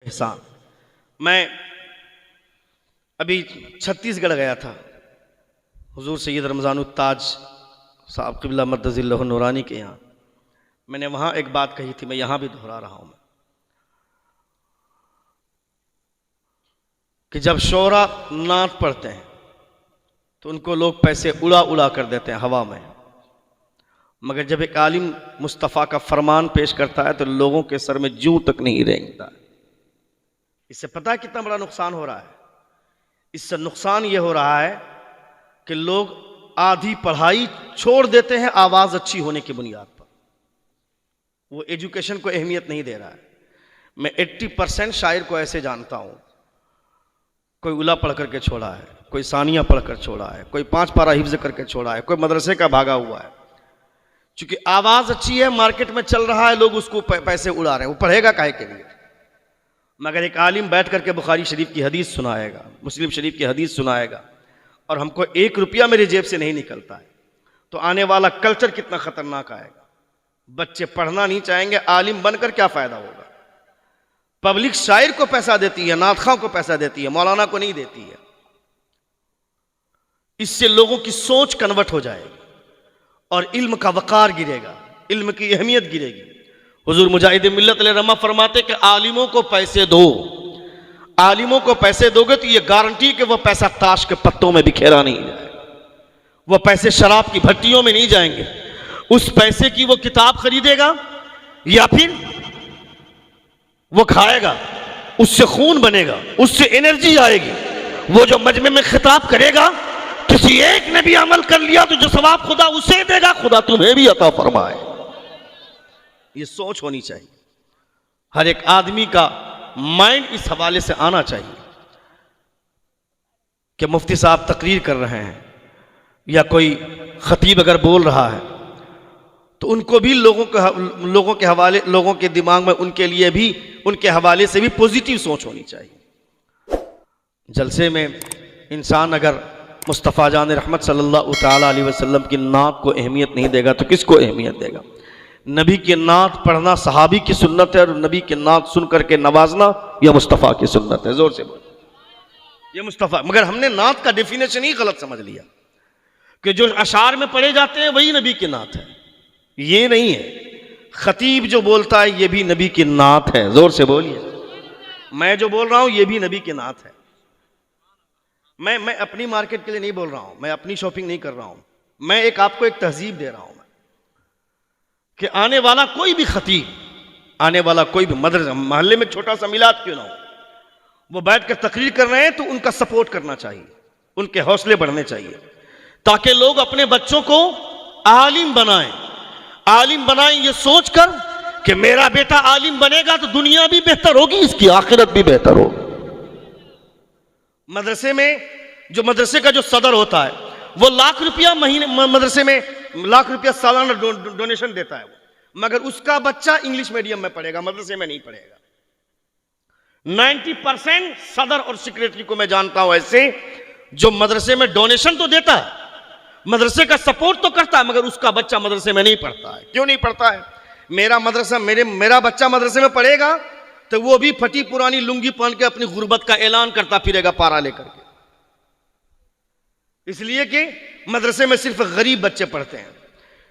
एहसान। मैं अभी छत्तीसगढ़ गया था हुजूर सैयद रमज़ानुल ताज साहब क़िबला मद्दज़िल्लहु नूरानी के यहाँ। मैंने वहाँ एक बात कही थी, मैं यहाँ भी दोहरा रहा हूँ कि जब शोरा नात पढ़ते हैं तो उनको लोग पैसे उड़ा उड़ा कर देते हैं हवा में, मगर जब एक आलिम मुस्तफ़ा का फरमान पेश करता है तो लोगों के सर में जूं तक नहीं रेंगता। इससे पता है कितना बड़ा नुकसान हो रहा है? इससे नुकसान ये हो रहा है कि लोग आधी पढ़ाई छोड़ देते हैं आवाज अच्छी होने की बुनियाद पर। वो एजुकेशन को अहमियत नहीं दे रहा है। मैं 80% शायर को ऐसे जानता हूं, कोई उला पढ़ करके छोड़ा है, कोई सानिया पढ़ कर छोड़ा है, कोई 5 पारा हिफ्ज करके छोड़ा है, कोई मदरसे का भागा हुआ है। चूंकि आवाज अच्छी है, मार्केट में चल रहा है, लोग उसको पैसे उड़ा रहे हैं। वो पढ़ेगा काहे के लिए? मगर एक आलिम बैठ करके बुखारी शरीफ की हदीस सुनाएगा, मुस्लिम शरीफ की हदीस सुनाएगा और हमको 1 रुपया मेरी जेब से नहीं निकलता है, तो आने वाला कल्चर कितना खतरनाक आएगा। बच्चे पढ़ना नहीं चाहेंगे, आलिम बनकर क्या फायदा होगा? पब्लिक शायर को पैसा देती है, नातखां को पैसा देती है, मौलाना को नहीं देती है। इससे लोगों की सोच कन्वर्ट हो जाएगी और इल्म का वकार गिरेगा, इल्म की अहमियत गिरेगी। हुजूर मुजाहिद मिल्लत अलैहि फरमाते कि आलिमों को पैसे दो, आलिमों को पैसे दोगे तो ये गारंटी कि वह पैसा ताश के पत्तों में बिखेरा नहीं जाएगा, वह पैसे शराब की भट्टियों में नहीं जाएंगे। उस पैसे की वो किताब खरीदेगा या फिर वो खाएगा, उससे खून बनेगा, उससे एनर्जी आएगी। वो जो मजमे में खिताब करेगा, किसी एक ने भी अमल कर लिया तो जो सवाब खुदा उसे देगा, खुदा तुम्हें भी अता फरमाए। ये सोच होनी चाहिए। हर एक आदमी का माइंड इस हवाले से आना चाहिए कि मुफ्ती साहब तकरीर कर रहे हैं या कोई खतीब अगर बोल रहा है तो उनको भी लोगों के हवाले, लोगों के दिमाग में उनके लिए भी, उनके हवाले से भी पॉजिटिव सोच होनी चाहिए। जलसे में इंसान अगर मुस्तफ़ा जान रहमत सल्लल्लाहु ताला अलैहि वसल्लम की नात को अहमियत नहीं देगा तो किसको अहमियत देगा? नबी की नात पढ़ना सहाबी की सुन्नत है और नबी की नात सुन करके नवाजना यह मुस्तफ़ा की सुन्नत है। जोर से बोल, ये मुस्तफ़ा। मगर हमने नात का डेफिनेशन ही गलत समझ लिया कि जो अशार में पढ़े जाते हैं वही नबी की नात है। ये नहीं है। खतीब जो बोलता है ये भी नबी की नात है। जोर से बोलिए। मैं जो बोल रहा हूं ये भी नबी की नात है। मैं अपनी मार्केट के लिए नहीं बोल रहा हूं, मैं अपनी शॉपिंग नहीं कर रहा हूं। मैं आपको एक तहजीब दे रहा हूं कि आने वाला कोई भी खतीब, आने वाला कोई भी मदरसा, मोहल्ले में छोटा सा मिलाद क्यों ना हो, वो बैठ कर तकरीर कर रहे हैं तो उनका सपोर्ट करना चाहिए, उनके हौसले बढ़ने चाहिए ताकि लोग अपने बच्चों को आलिम बनाएं। आलिम बनाएं ये सोचकर कि मेरा बेटा आलिम बनेगा तो दुनिया भी बेहतर होगी, इसकी आखिरत भी बेहतर होगी। मदरसे में जो मदरसे का जो सदर होता है वो लाख रुपया महीने, मदरसे में लाख रुपया सालाना डोनेशन देता है वो, मगर उसका बच्चा इंग्लिश मीडियम में पढ़ेगा, मदरसे में नहीं पढ़ेगा। 90% सदर और सेक्रेटरी को मैं जानता हूं ऐसे, जो मदरसे में डोनेशन तो देता है, मदरसे का सपोर्ट तो करता है, मगर उसका बच्चा मदरसे में नहीं पढ़ता है। क्यों नहीं पढ़ता है? मेरा बच्चा मदरसे में पढ़ेगा तो वो भी फटी पुरानी लुंगी पहन के अपनी गुर्बत का ऐलान करता फिरेगा पारा लेकर के, इसलिए कि मदरसे में सिर्फ गरीब बच्चे पढ़ते हैं।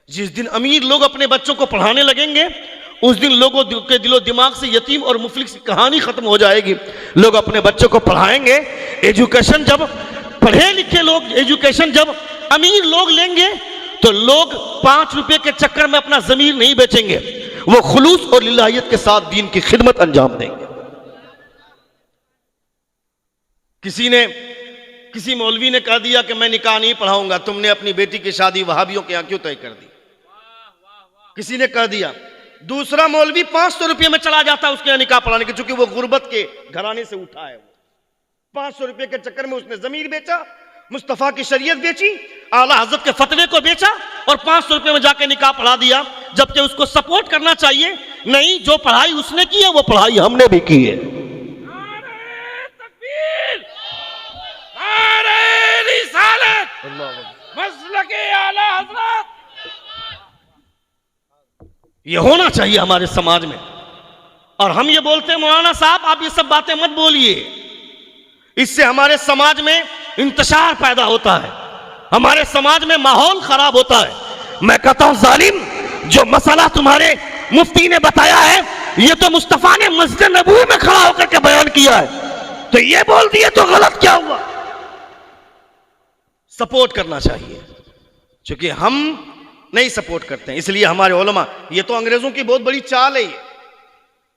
जिस दिन अमीर लोग अपने बच्चों को पढ़ाने लगेंगे उस दिन लोगों के दिलो दिमाग से यतीम और मुफलिस की कहानी खत्म हो जाएगी। लोग अपने बच्चों को पढ़ाएंगे। एजुकेशन जब पढ़े लिखे लोग, एजुकेशन जब अमीर लोग लेंगे तो लोग 5 रुपए के चक्कर में अपना जमीर नहीं बेचेंगे, वो खुलूस और लिल्लाहियत के साथ दीन की खिदमत अंजाम देंगे। किसी मौलवी ने कह दिया कि मैं निकाह नहीं पढ़ाऊंगा, तुमने अपनी बेटी की शादी वहाबियों के यहां क्यों तय कर दी? किसी ने कह दिया। दूसरा मौलवी 500 रुपये में चला जाता है उसके यहां निकाह पढ़ाने के, चूंकि वो गुर्बत के घराने से उठा है। वो 500 रुपये के चक्कर में उसने जमीर बेचा, मुस्तफा की शरीयत बेची, आला हजरत के फतवे को बेचा और 500 रुपये में जाके निकाह पढ़ा दिया, जबकि उसको सपोर्ट करना चाहिए। नहीं, जो पढ़ाई उसने की है वो पढ़ाई हमने भी की है। ये होना चाहिए हमारे समाज में। और हम ये बोलते हैं मौलाना साहब आप ये सब बातें मत बोलिए, इससे हमारे समाज में इंतशार पैदा होता है, हमारे समाज में माहौल खराब होता है। मैं कहता हूं जालिम, जो मसला तुम्हारे मुफ्ती ने बताया है ये तो मुस्तफा ने मस्जिद नबवी में खड़ा होकर के बयान किया है, तो ये बोल दिए तो गलत क्या हुआ? सपोर्ट करना चाहिए, क्योंकि हम नहीं सपोर्ट करते हैं, इसलिए हमारे उलमा, ये तो अंग्रेजों की बहुत बड़ी चाल है, ये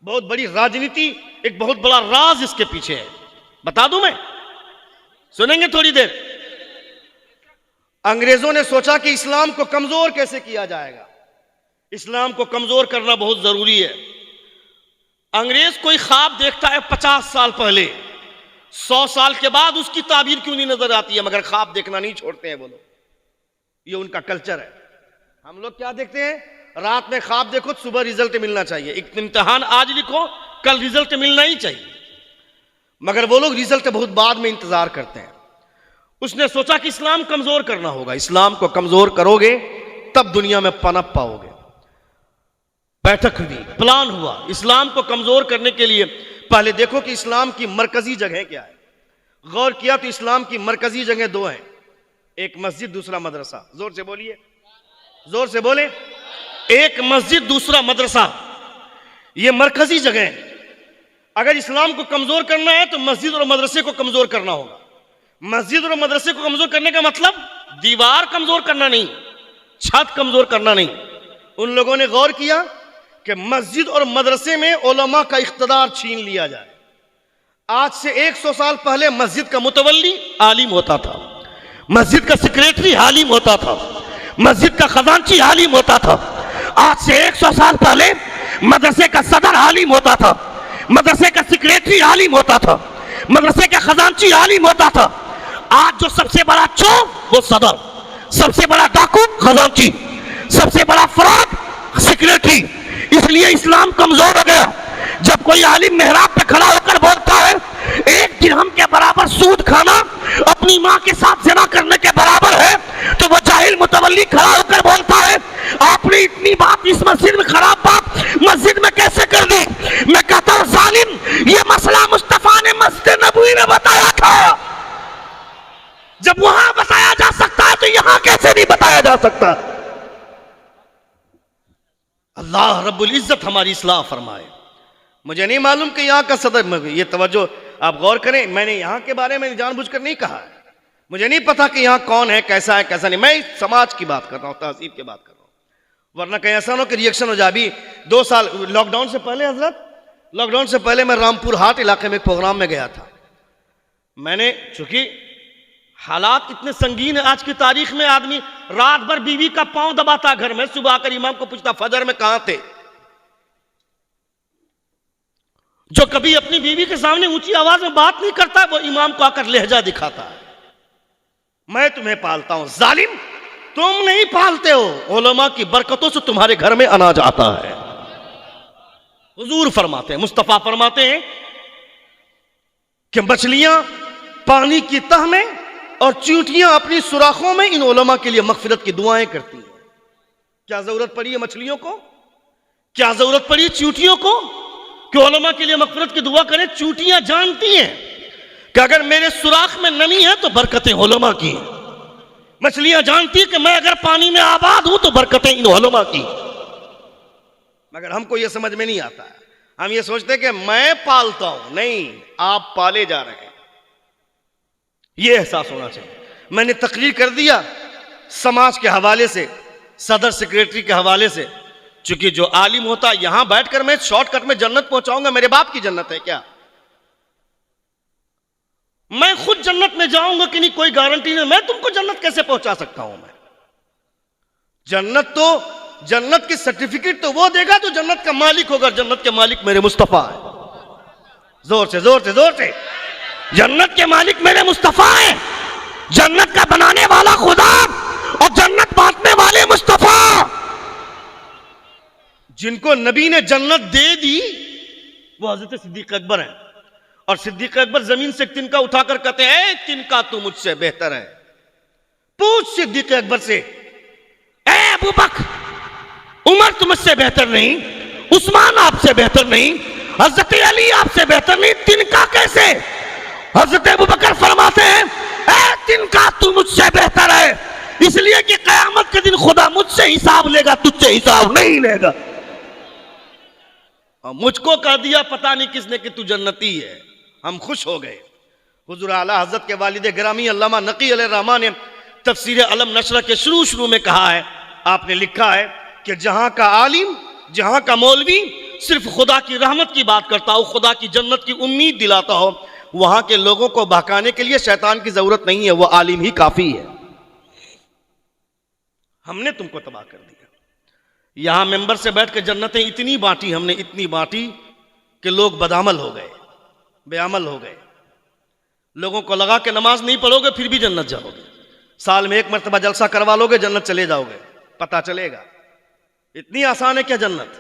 बहुत बड़ी राजनीति, एक बहुत बड़ा राज इसके पीछे है। बता दूं मैं, सुनेंगे थोड़ी देर। अंग्रेजों ने सोचा कि इस्लाम को कमजोर कैसे किया जाएगा, इस्लाम को कमजोर करना बहुत जरूरी है। अंग्रेज कोई ख्वाब देखता है 50 साल पहले, 100 साल के बाद उसकी ताबीर क्यों नहीं नजर आती है, मगर ख्वाब देखना नहीं छोड़ते हैं वो लोग, ये उनका कल्चर है। हम लोग क्या देखते हैं, रात में ख्वाब देखो तो सुबह रिजल्ट मिलना चाहिए, एक इम्तिहान आज लिखो कल रिजल्ट मिलना ही चाहिए, मगर वो लोग रिजल्ट बहुत बाद में इंतजार करते हैं। उसने सोचा कि इस्लाम कमजोर करना होगा, इस्लाम को कमजोर करोगे तब दुनिया में पनप पाओगे। बैठक हुई, प्लान हुआ, इस्लाम को कमजोर करने के लिए पहले देखो कि इस्लाम की मरकजी जगह क्या है। गौर किया तो इस्लाम की मरकजी जगह दो हैं, एक मस्जिद दूसरा मदरसा। जोर से बोलिए, जोर से बोले, एक मस्जिद दूसरा मदरसा, ये मरकजी जगह है। अगर इस्लाम को कमजोर करना है तो मस्जिद और मदरसे को कमजोर करना होगा। मस्जिद और मदरसे को कमजोर करने का मतलब दीवार कमजोर करना नहीं, छत कमजोर करना नहीं। उन लोगों ने गौर किया कि मस्जिद और मदरसे में उलमा का इख्तिदार छीन लिया जाए। आज से 100 साल पहले मस्जिद का मुतवल्ली आलिम होता था, मस्जिद का सेक्रेटरी आलिम होता था, मस्जिद का खजांची आलिम होता था। आज से 100 साल पहले मदरसे का सदर आलिम होता था, मदरसे का सेक्रेटरी आलिम होता था, मदरसे का खजांची आलिम होता था। आज जो सबसे बड़ा चोर वो सदर, सबसे बड़ा डाकू खजांची, सबसे बड़ा फराड सेक्रेटरी। इसलिए इस्लाम कमजोर हो गया। जब कोई आलिम मेहराब पे खड़ा होकर बोलता है 1 दिरहम के बराबर सूद खाना अपनी माँ के साथ ज़िना करने के बराबर है, तो वो जाहिल मुतवल्ली खड़ा होकर बोलता है आपने इतनी बात इस मस्जिद में, खराब बात मस्जिद में कैसे कर दी? मैं कहता हूं जालिम, ये मसला मुस्तफा ने मस्जिद नबवी में बताया था। जब वहां बताया जा सकता है तो यहां कैसे नहीं बताया जा सकता? अल्लाह रब्बुल इज्जत हमारी इस्लाह फरमाए। मुझे नहीं मालूम कि यहाँ का सदर, ये तवज्जो आप गौर करें, मैंने यहाँ के बारे में जानबूझकर नहीं कहा है। मुझे नहीं पता कि यहाँ कौन है, कैसा है, कैसा नहीं। मैं समाज की बात कर रहा हूँ, तहजीब की बात कर रहा हूँ, वरना कहीं ऐसा ना हो कि रिएक्शन हो जाए। अभी 2 साल लॉकडाउन से पहले, हजरत लॉकडाउन से पहले मैं रामपुर हाट इलाके में एक प्रोग्राम में गया था। मैंने, चूंकि हालात इतने संगीन है आज की तारीख में, आदमी रात भर बीवी का पांव दबाता घर में, सुबह आकर इमाम को पूछता फजर में कहां थे। जो कभी अपनी बीवी के सामने ऊंची आवाज में बात नहीं करता, वो इमाम को आकर लहजा दिखाता है। मैं तुम्हें पालता हूं जालिम, तुम नहीं पालते हो। उलमा की बरकतों से तुम्हारे घर में अनाज आता है। हुजूर फरमाते हैं, मुस्तफा फरमाते हैं कि मछलियां पानी की तह में और चींटियां अपनी सुराखों में इन उलमा के लिए मगफिरत की दुआएं करती हैं। क्या जरूरत पड़ी है मछलियों को, क्या जरूरत पड़ी चींटियों को कि उलमा के लिए मगफिरत की दुआ करें? चींटियां जानती हैं कि अगर मेरे सुराख में नमी है तो बरकतें उलमा की। मछलियां जानती है कि मैं अगर पानी में आबाद हूं तो बरकतें इन उलमा की। मगर हमको यह समझ में नहीं आता है, हम ये सोचते हैं कि मैं पालता हूं। नहीं, आप पाले जा रहे हैं, यह एहसास होना चाहिए। मैंने तकरीर कर दिया समाज के हवाले से, सदर सेक्रेटरी के हवाले से, चूंकि जो आलिम होता यहां बैठकर मैं शॉर्टकट में जन्नत पहुंचाऊंगा, मेरे बाप की जन्नत है क्या? मैं खुद जन्नत में जाऊंगा कि नहीं कोई गारंटी नहीं। मैं तुमको जन्नत कैसे पहुंचा सकता हूं? मैं जन्नत की सर्टिफिकेट तो वो देगा जो जन्नत का मालिक होगा। जन्नत के मालिक मेरे मुस्तफा है। जोर से जोर से जोर से, जन्नत के मालिक मेरे मुस्तफा है। जन्नत का बनाने वाला खुदा और जन्नत बांटने वाले मुस्तफा। जिनको नबी ने जन्नत दे दी वो हजरत सिद्दीक अकबर हैं। और सिद्दीक अकबर जमीन से एक तिनका उठाकर कहते हैं तिनका तू मुझसे बेहतर है। पूछ सिद्दीक अकबर से, ए अबू बकर, उमर तुम मुझसे बेहतर नहीं, उस्मान आपसे बेहतर नहीं, हजरत अली आपसे बेहतर नहीं, तिनका कैसे? हजरत अबू बकर फरमाते हैं ए तिनका तू मुझसे बेहतर है, इसलिए कि कयामत के दिन खुदा मुझसे हिसाब लेगा, तुझसे हिसाब नहीं लेगा। मुझको कह दिया पता नहीं किसने कि तू जन्नती है, हम खुश हो गए। हुजूर आला हजरत के वालिद गिरामी अल्लामा नकी अलैहिर्रहमान ने तफसीर अलम नशर के शुरू में कहा है, आपने लिखा है कि जहां का आलिम, जहां का मौलवी सिर्फ खुदा की रहमत की बात करता हो, खुदा की जन्नत की उम्मीद दिलाता हो, वहां के लोगों को बहकाने के लिए शैतान की जरूरत नहीं है, वो आलिम ही काफी है। हमने तुमको तबाह कर दिया। यहां मेंबर से बैठ कर जन्नतें इतनी बांटी हमने, इतनी बांटी कि लोग बदअमल हो गए, बेअमल हो गए। लोगों को लगा कि नमाज नहीं पढ़ोगे फिर भी जन्नत जाओगे, साल में एक मरतबा जलसा करवा लोगे जन्नत चले जाओगे, पता चलेगा। इतनी आसान है क्या जन्नत?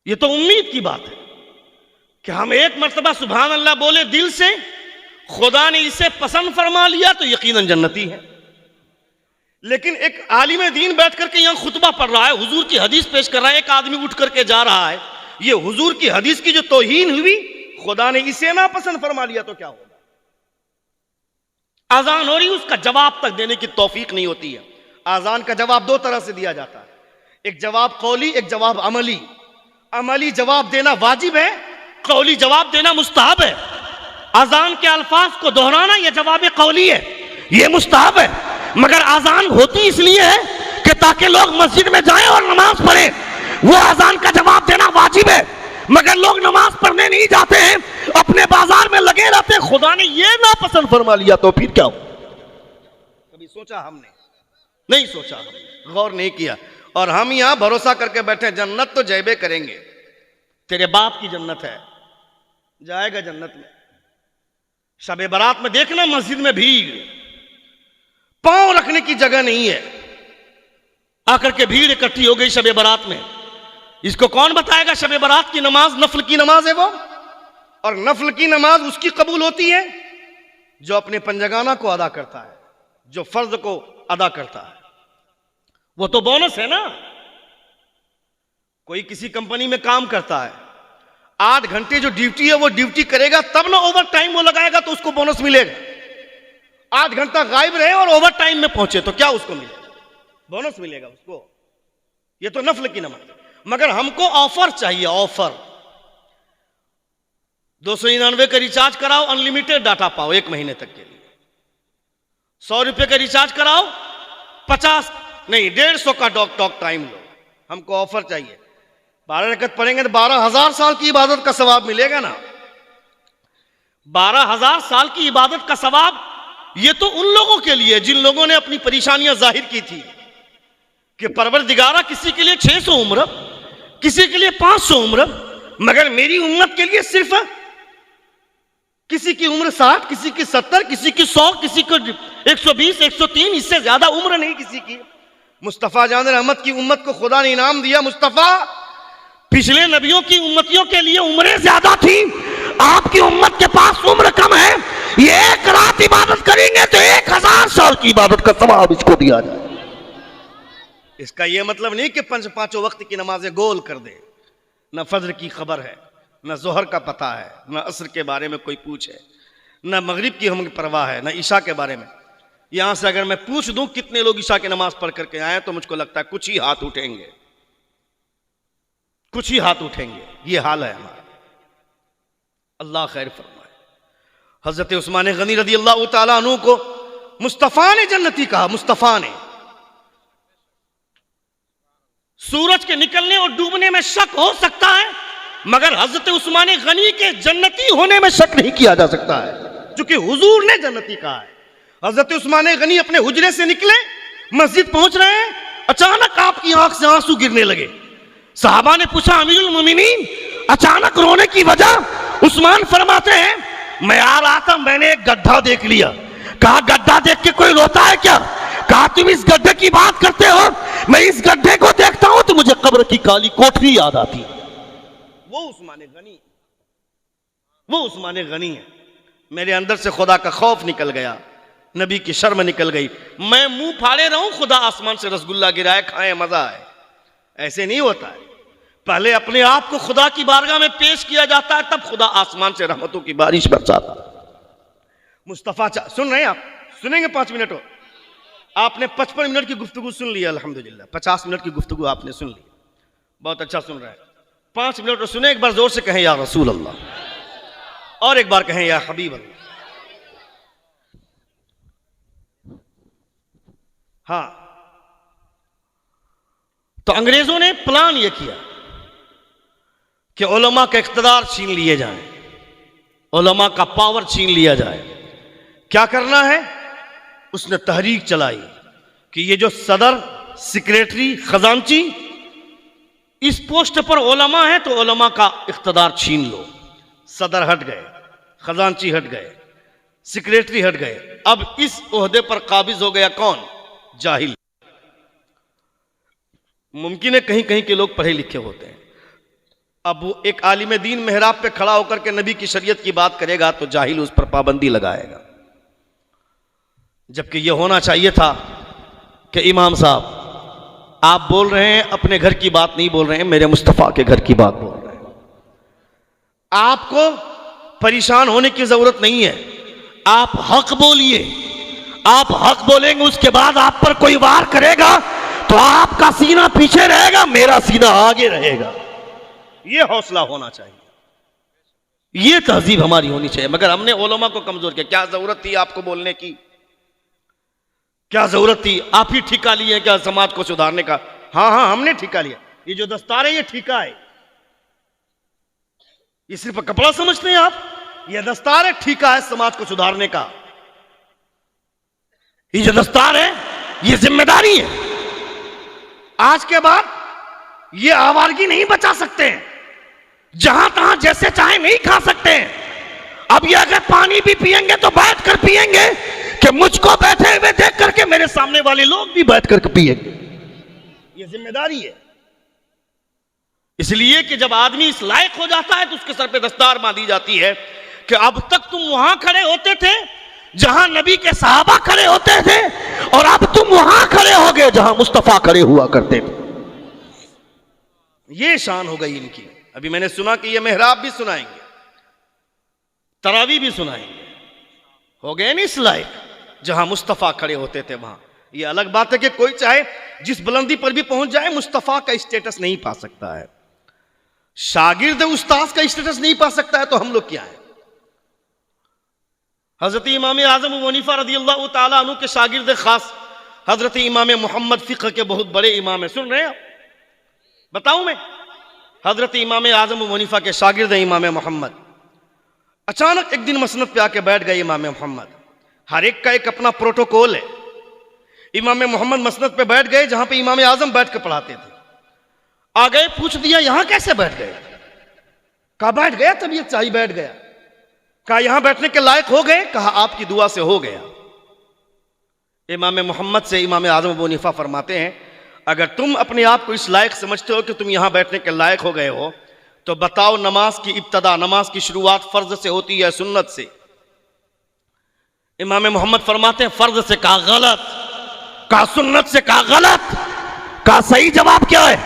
ये तो उम्मीद की बात है कि हम एक मरतबा सुभान अल्लाह बोले दिल से, खुदा ने इसे पसंद फरमा लिया तो यकीनन जन्नती है। लेकिन एक आलिम दीन बैठ करके यहां खुतबा पढ़ रहा है, हुजूर की हदीस पेश कर रहा है, एक आदमी उठ करके जा रहा है, ये हुजूर की हदीस की जो तौहीन हुई, खुदा ने इसे ना पसंद फरमा लिया तो क्या होगा? आजान हो रही, उसका जवाब तक देने की तौफीक नहीं होती है। आजान का जवाब दो तरह से दिया जाता है, एक जवाब कौली, एक जवाब अमली। अमली जवाब देना वाजिब है, कौली जवाब देना मुस्तहब है। आजान के अल्फाज को दोहराना यह जवाब कौली है, यह मुस्तहब है। मगर आजान होती इसलिए है कि ताकि लोग मस्जिद में जाएं और नमाज पढ़ें, वो आजान का जवाब देना वाजिब है। मगर लोग नमाज पढ़ने नहीं जाते हैं, अपने बाजार में लगे रहते हैं, खुदा ने ये ना पसंद फरमा लिया तो फिर क्या हो? कभी सोचा हमने? नहीं सोचा, हमने गौर नहीं किया। और हम यहां भरोसा करके बैठे जन्नत तो जैबे करेंगे, तेरे बाप की जन्नत है, जाएगा जन्नत में। शबे बारात में देखना मस्जिद में भीड़, पांव रखने की जगह नहीं है, आकर के भीड़ इकट्ठी हो गई शबे बारात में। इसको कौन बताएगा शबे बारात की नमाज नफल की नमाज है वो, और नफल की नमाज उसकी कबूल होती है जो अपने पंजगाना को अदा करता है, जो फर्ज को अदा करता है। वो तो बोनस है ना। कोई किसी कंपनी में काम करता है, 8 घंटे जो ड्यूटी है वो ड्यूटी करेगा, तब ना ओवर टाइम वो लगाएगा तो उसको बोनस मिलेगा। 8 घंटा गायब रहे और ओवर टाइम में पहुंचे तो क्या उसको मिलेगा? बोनस मिलेगा उसको। ये तो नफल की नमाज। मगर हमको ऑफर चाहिए, ऑफर। 299 का रिचार्ज कराओ, अनलिमिटेड डाटा पाओ 1 महीने तक के लिए। 100 रुपए का रिचार्ज कराओ, 50 नहीं 150 का टॉक टाइम लो। हमको ऑफर चाहिए। 12 रकअत पढ़ेंगे तो 12,000 साल की इबादत का सवाब मिलेगा ना। 12,000 साल की इबादत का सवाब ये तो उन लोगों के लिए जिन लोगों ने अपनी परेशानियां जाहिर की थी कि परवरदिगारा किसी के लिए 600 उम्र, किसी के लिए 500 उम्र, मगर मेरी उम्मत के लिए सिर्फ किसी की उम्र 60, किसी की 70, किसी की 100, किसी को 120, 103, इससे ज्यादा उम्र नहीं किसी की। मुस्तफा जान रहमत की उम्मत को खुदा ने इनाम दिया। मुस्तफा पिछले नबियों की उम्मतियों के लिए उम्रें ज्यादा थी, आपकी उम्मत के पास उम्र कम है। ये एक रात इबादत करेंगे तो 1000 साल की इबादत का सवाब इसको दिया जाए। इसका यह मतलब नहीं कि पांचों वक्त की नमाजें गोल कर दे। न फजर की खबर है, न जोहर का पता है, न असर के बारे में कोई पूछे, न मगरिब की हमें परवाह है, न ईशा के बारे में। यहां से अगर मैं पूछ दूं कितने लोग ईशा की नमाज पढ़ करके आए तो मुझको लगता है कुछ ही हाथ उठेंगे, कुछ ही हाथ उठेंगे। ये हाल है हमारा। अल्लाह खैर फरमाए। हजरत उस्मान गनी रदी अल्लाह तआला अन्हु को मुस्तफा ने जन्नती कहा। मुस्तफा ने सूरज के निकलने और डूबने में शक हो सकता है, मगर हजरत उस्मान गनी के जन्नती होने में शक नहीं किया जा सकता है, क्योंकि हुजूर ने जन्नती कहा है। हजरत उस्मान गनी अपने हुजरे से निकले, मस्जिद पहुंच रहे हैं, अचानक आपकी आंख से आंसू गिरने लगे। साहबा ने पूछा अमीरुल मोमिनीन अचानक रोने की वजह? उस्मान फरमाते हैं मैं आ रहा था, मैंने एक गड्ढा देख लिया। कहा गड्ढा देख के कोई रोता है क्या? कहा तुम इस गड्ढे की बात करते हो, मैं इस गड्ढे को देखता हूं तो मुझे कब्र की काली कोठरी याद आती है। वो उस्मान गनी, वो उस्मान गनी है। मेरे अंदर से खुदा का खौफ निकल गया, नबी की शर्म निकल गई। मैं मुंह फाड़े रहूं, खुदा आसमान से रसगुल्ला गिराए, खाए, मजा आए, ऐसे नहीं होता है। पहले अपने आप को खुदा की बारगाह में पेश किया जाता है, तब खुदा आसमान से रहमतों की बारिश बरसाता। मुस्तफा सुन रहे हैं आप? सुनेंगे 5 मिनट हो? आपने 55 मिनट की गुफ्तगू सुन ली, अल्हम्दुलिल्लाह। 50 मिनट की गुफ्तगू आपने सुन ली, बहुत अच्छा सुन रहे हैं। 5 मिनट और सुने। एक बार जोर से कहें या रसूल अल्लाह, और एक बार कहें या हबीब अल्लाह। हाँ, तो अंग्रेजों ने प्लान यह किया कि उलमा का इख्तिदार छीन लिए जाए, उलमा का पावर छीन लिया जाए। क्या करना है? उसने तहरीक चलाई कि ये जो सदर, सेक्रेटरी, खजांची, इस पोस्ट पर उलमा है तो उलमा का इख्तिदार छीन लो। सदर हट गए, खजांची हट गए, सेक्रेटरी हट गए। अब इस ओहदे पर काबिज हो गया कौन? जाहिल। मुमकिन है कहीं कहीं के लोग पढ़े लिखे होते हैं। अब वो एक आलिम दीन मेहराब पे खड़ा होकर के नबी की शरीयत की बात करेगा तो जाहिल उस पर पाबंदी लगाएगा, जबकि ये होना चाहिए था कि इमाम साहब आप बोल रहे हैं, अपने घर की बात नहीं बोल रहे हैं, मेरे मुस्तफ़ा के घर की बात बोल रहे हैं। आपको परेशान होने की जरूरत नहीं है, आप हक बोलिए। आप हक बोलेंगे, उसके बाद आप पर कोई वार करेगा तो आपका सीना पीछे रहेगा, मेरा सीना आगे रहेगा। यह हौसला होना चाहिए, यह तहजीब हमारी होनी चाहिए। मगर हमने उलमा को कमजोर किया। क्या जरूरत थी आपको बोलने की? क्या जरूरत थी? आप ही ठिका लिए क्या समाज को सुधारने का? हाँ हाँ, हमने ठिका लिया। ये जो दस्तार है ये ठिका है, ये सिर्फ कपड़ा समझते हैं आप? ये दस्तार है, ठिका है समाज को सुधारने का। ये जो दस्तार है ये जिम्मेदारी है। आज के बाद ये आवारगी नहीं बचा सकते हैं, जहां तहां जैसे चाहे नहीं खा सकते हैं। अब ये अगर पानी भी पिएंगे तो बैठ कर पिएंगे कि मुझको बैठे हुए देख करके मेरे सामने वाले लोग भी बैठ करके पिएंगे। ये जिम्मेदारी है। इसलिए कि जब आदमी इस लायक हो जाता है तो उसके सर पे दस्तार बांधी जाती है कि अब तक तुम वहां खड़े होते थे जहां नबी के सहाबा खड़े होते थे, और अब तुम वहां खड़े हो गए जहां मुस्तफा खड़े हुआ करते थे। ये शान हो गई इनकी। अभी मैंने सुना कि ये मेहराब भी सुनाएंगे, तरावी भी सुनाएंगे। हो गए नहीं इस लायक जहां मुस्तफा खड़े होते थे वहां। ये अलग बात है कि कोई चाहे जिस बुलंदी पर भी पहुंच जाए, मुस्तफा का स्टेटस नहीं पा सकता है। शागिर्द उस्ताद का स्टेटस नहीं पा सकता है तो हम लोग क्या है? हजरत इमाम आजम अबू हनीफा रज़ियल्लाहु ताला अन्हु के शागिर्द खास हजरत इमाम मोहम्मद फिक्र के बहुत बड़े इमाम है। सुन रहे हैं आप? बताऊं मैं? हजरत इमाम आजम अबू हनीफा के शागिर्द इमाम मोहम्मद अचानक एक दिन मसनद पे आके बैठ गए इमाम मोहम्मद। हर एक का एक अपना प्रोटोकॉल है। इमाम मोहम्मद मसनद पे बैठ गए जहां पे इमाम आजम बैठ के पढ़ाते थे। आ गए, पूछ दिया यहां कैसे बैठ गए? कहा बैठ गया, तबीयत चाहिए बैठ गया। कहा यहां बैठने के लायक हो गए? कहा आपकी दुआ से हो गया। इमाम मोहम्मद से इमाम आजम अबू हनीफा फरमाते हैं, अगर तुम अपने आप को इस लायक समझते हो कि तुम यहां बैठने के लायक हो गए हो तो बताओ नमाज की इब्तदा, नमाज की शुरुआत फर्ज से होती है सुन्नत से? इमाम मोहम्मद फरमाते हैं फर्ज से। कहा गलत। कहा सुन्नत से। कहा गलत। कहा सही जवाब क्या है?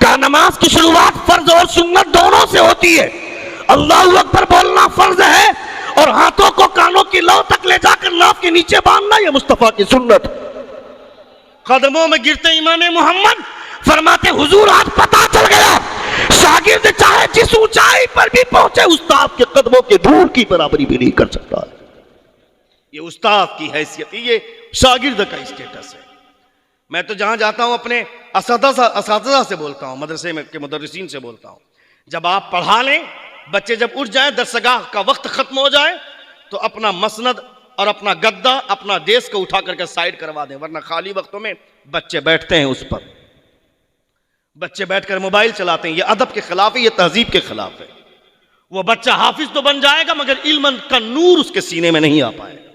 कहा नमाज की शुरुआत फर्ज और सुन्नत दोनों से होती है। अल्लाहू अकबर बोलना फर्ज है और हाथों को कानों की लौ तक ले जाकर नाक के नीचे बांधना ये मुस्तफा की सुन्नत। कदमों में गिरते इमाम मोहम्मद फरमाते हुजूर आज पता चल गया, शागिर्द चाहे जिस ऊंचाई पर भी पहुंचे उस्ताद के कदमों के धूल की बराबरी भी नहीं कर सकता। ये उस्ताद की हैसियत, ये शागिर्द का स्टेटस है। मैं तो जहां जाता हूं अपने असातिज़ा से बोलता हूं, मदरसे में के मुदर्रिसीन से बोलता हूं, जब आप पढ़ा लें, बच्चे जब उठ जाए, दरसगाह का वक्त खत्म हो जाए तो अपना मसनद और अपना गद्दा, अपना डेस्क को उठा करके साइड करवा दें, वरना खाली वक्तों में बच्चे बैठते हैं उस पर। बच्चे बैठकर मोबाइल चलाते हैं। ये अदब के खिलाफ है, ये तहजीब के खिलाफ है। वो बच्चा हाफिज तो बन जाएगा मगर इल्म का नूर उसके सीने में नहीं आ पाएगा,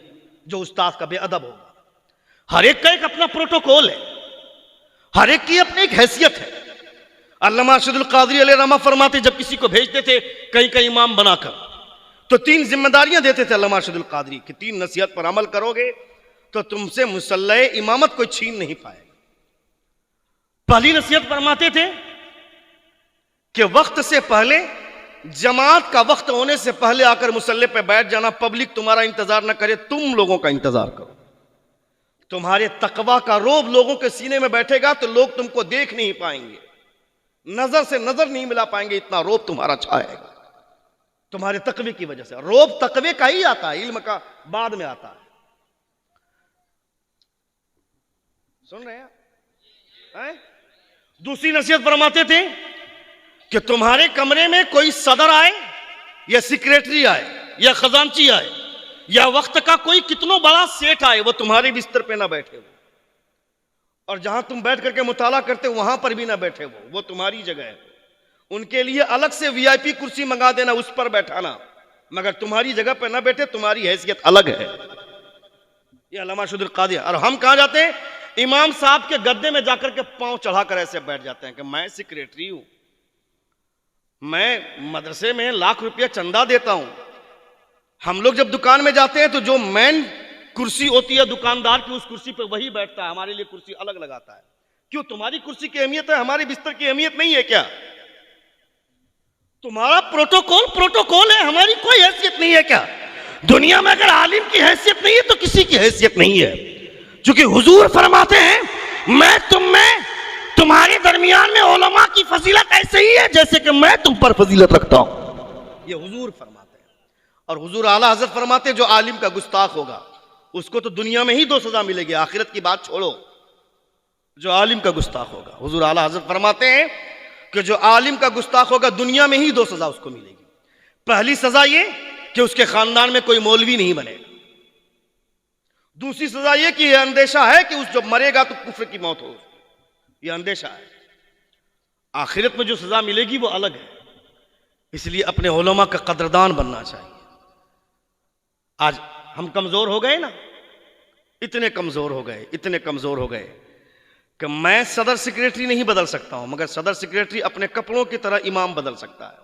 जो उस्ताद का बेअदब होगा। हर एक का एक अपना प्रोटोकॉल है, हर एक की अपनी एक हैसियत है। अल्लामा अरशदुल क़ादरी अलैहि रहमा फरमाते जब किसी को भेजते थे कहीं का इमाम बनाकर तो 3 जिम्मेदारियां देते थे अल्लामा अरशदुल क़ादरी कि 3 नसीहत पर अमल करोगे तो तुमसे मुसल्ले इमामत कोई छीन नहीं पाएगा। पहली नसीहत फरमाते थे कि वक्त से पहले, जमात का वक्त होने से पहले आकर मुसल्ले पे बैठ जाना, पब्लिक तुम्हारा इंतजार ना करे, तुम लोगों का इंतजार करो। तुम्हारे तकवा का रोब लोगों के सीने में बैठेगा तो लोग तुमको देख नहीं पाएंगे, नजर से नजर नहीं मिला पाएंगे, इतना रोब तुम्हारा छाएगा तुम्हारे तकवे की वजह से। रोब तकवे का ही आता है, इल्म का बाद में आता है। सुन रहे हैं? दूसरी नसीहत फरमाते थे कि तुम्हारे कमरे में कोई सदर आए या सेक्रेटरी आए या खजांची आए या वक्त का कोई कितना बड़ा सेठ आए, वो तुम्हारे बिस्तर पे ना बैठे हो, और जहां तुम बैठ करके मुताला करते हो वहां पर भी ना बैठे वो तुम्हारी जगह है। उनके लिए अलग से वीआईपी कुर्सी मंगा देना, उस पर बैठाना, मगर तुम्हारी जगह पर ना बैठे, तुम्हारी हैसियत अलग है। ये अल्लामा शुदुल कादी। और हम कहां जाते हैं? इमाम साहब के गद्दे में जाकर के पांव चढ़ाकर ऐसे बैठ जाते हैं कि मैं सेक्रेटरी हूं, मैं मदरसे में लाख रुपया चंदा देता हूं। हम लोग जब दुकान में जाते हैं तो जो मेन कुर्सी होती है दुकानदार की, उस कुर्सी पे वही बैठता है, हमारे लिए कुर्सी अलग लगाता है। क्यों? तुम्हारी कुर्सी की अहमियत है, हमारे बिस्तर की अहमियत नहीं है क्या? तुम्हारा प्रोटोकॉल है, हमारी कोई हैसियत नहीं है क्या? दुनिया में अगर आलिम की हैसियत नहीं है तो किसी की हैसियत नहीं है। क्योंकि हुजूर फरमाते हैं मैं तुम में, तुम्हारे दरमियान में उलमा की फजीलत ऐसे ही है जैसे कि मैं तुम पर फजीलत रखता हूं। ये हुजूर फरमाते हैं। और हुजूर आला हजरत फरमाते हैं जो आलिम का गुस्ताख होगा उसको तो दुनिया में ही 2 सजा मिलेगी, आखिरत की बात छोड़ो। जो आलिम का गुस्ताख होगा, हुजूर आला हजरत फरमाते हैं कि जो आलिम का गुस्ताख होगा दुनिया में ही 2 सजा उसको मिलेगी। पहली सजा ये कि उसके खानदान में कोई मौलवी नहीं बनेगा। दूसरी सजा ये कि यह अंदेशा है कि उस जो मरेगा तो कुफ्र की मौत हो, यह अंदेशा है। आखिरत में जो सजा मिलेगी वो अलग है। इसलिए अपने उलमा का कदरदान बनना चाहिए। आज हम कमजोर हो गए ना, इतने कमजोर हो गए कि मैं सदर सेक्रेटरी नहीं बदल सकता हूं, मगर सदर सेक्रेटरी अपने कपड़ों की तरह इमाम बदल सकता है।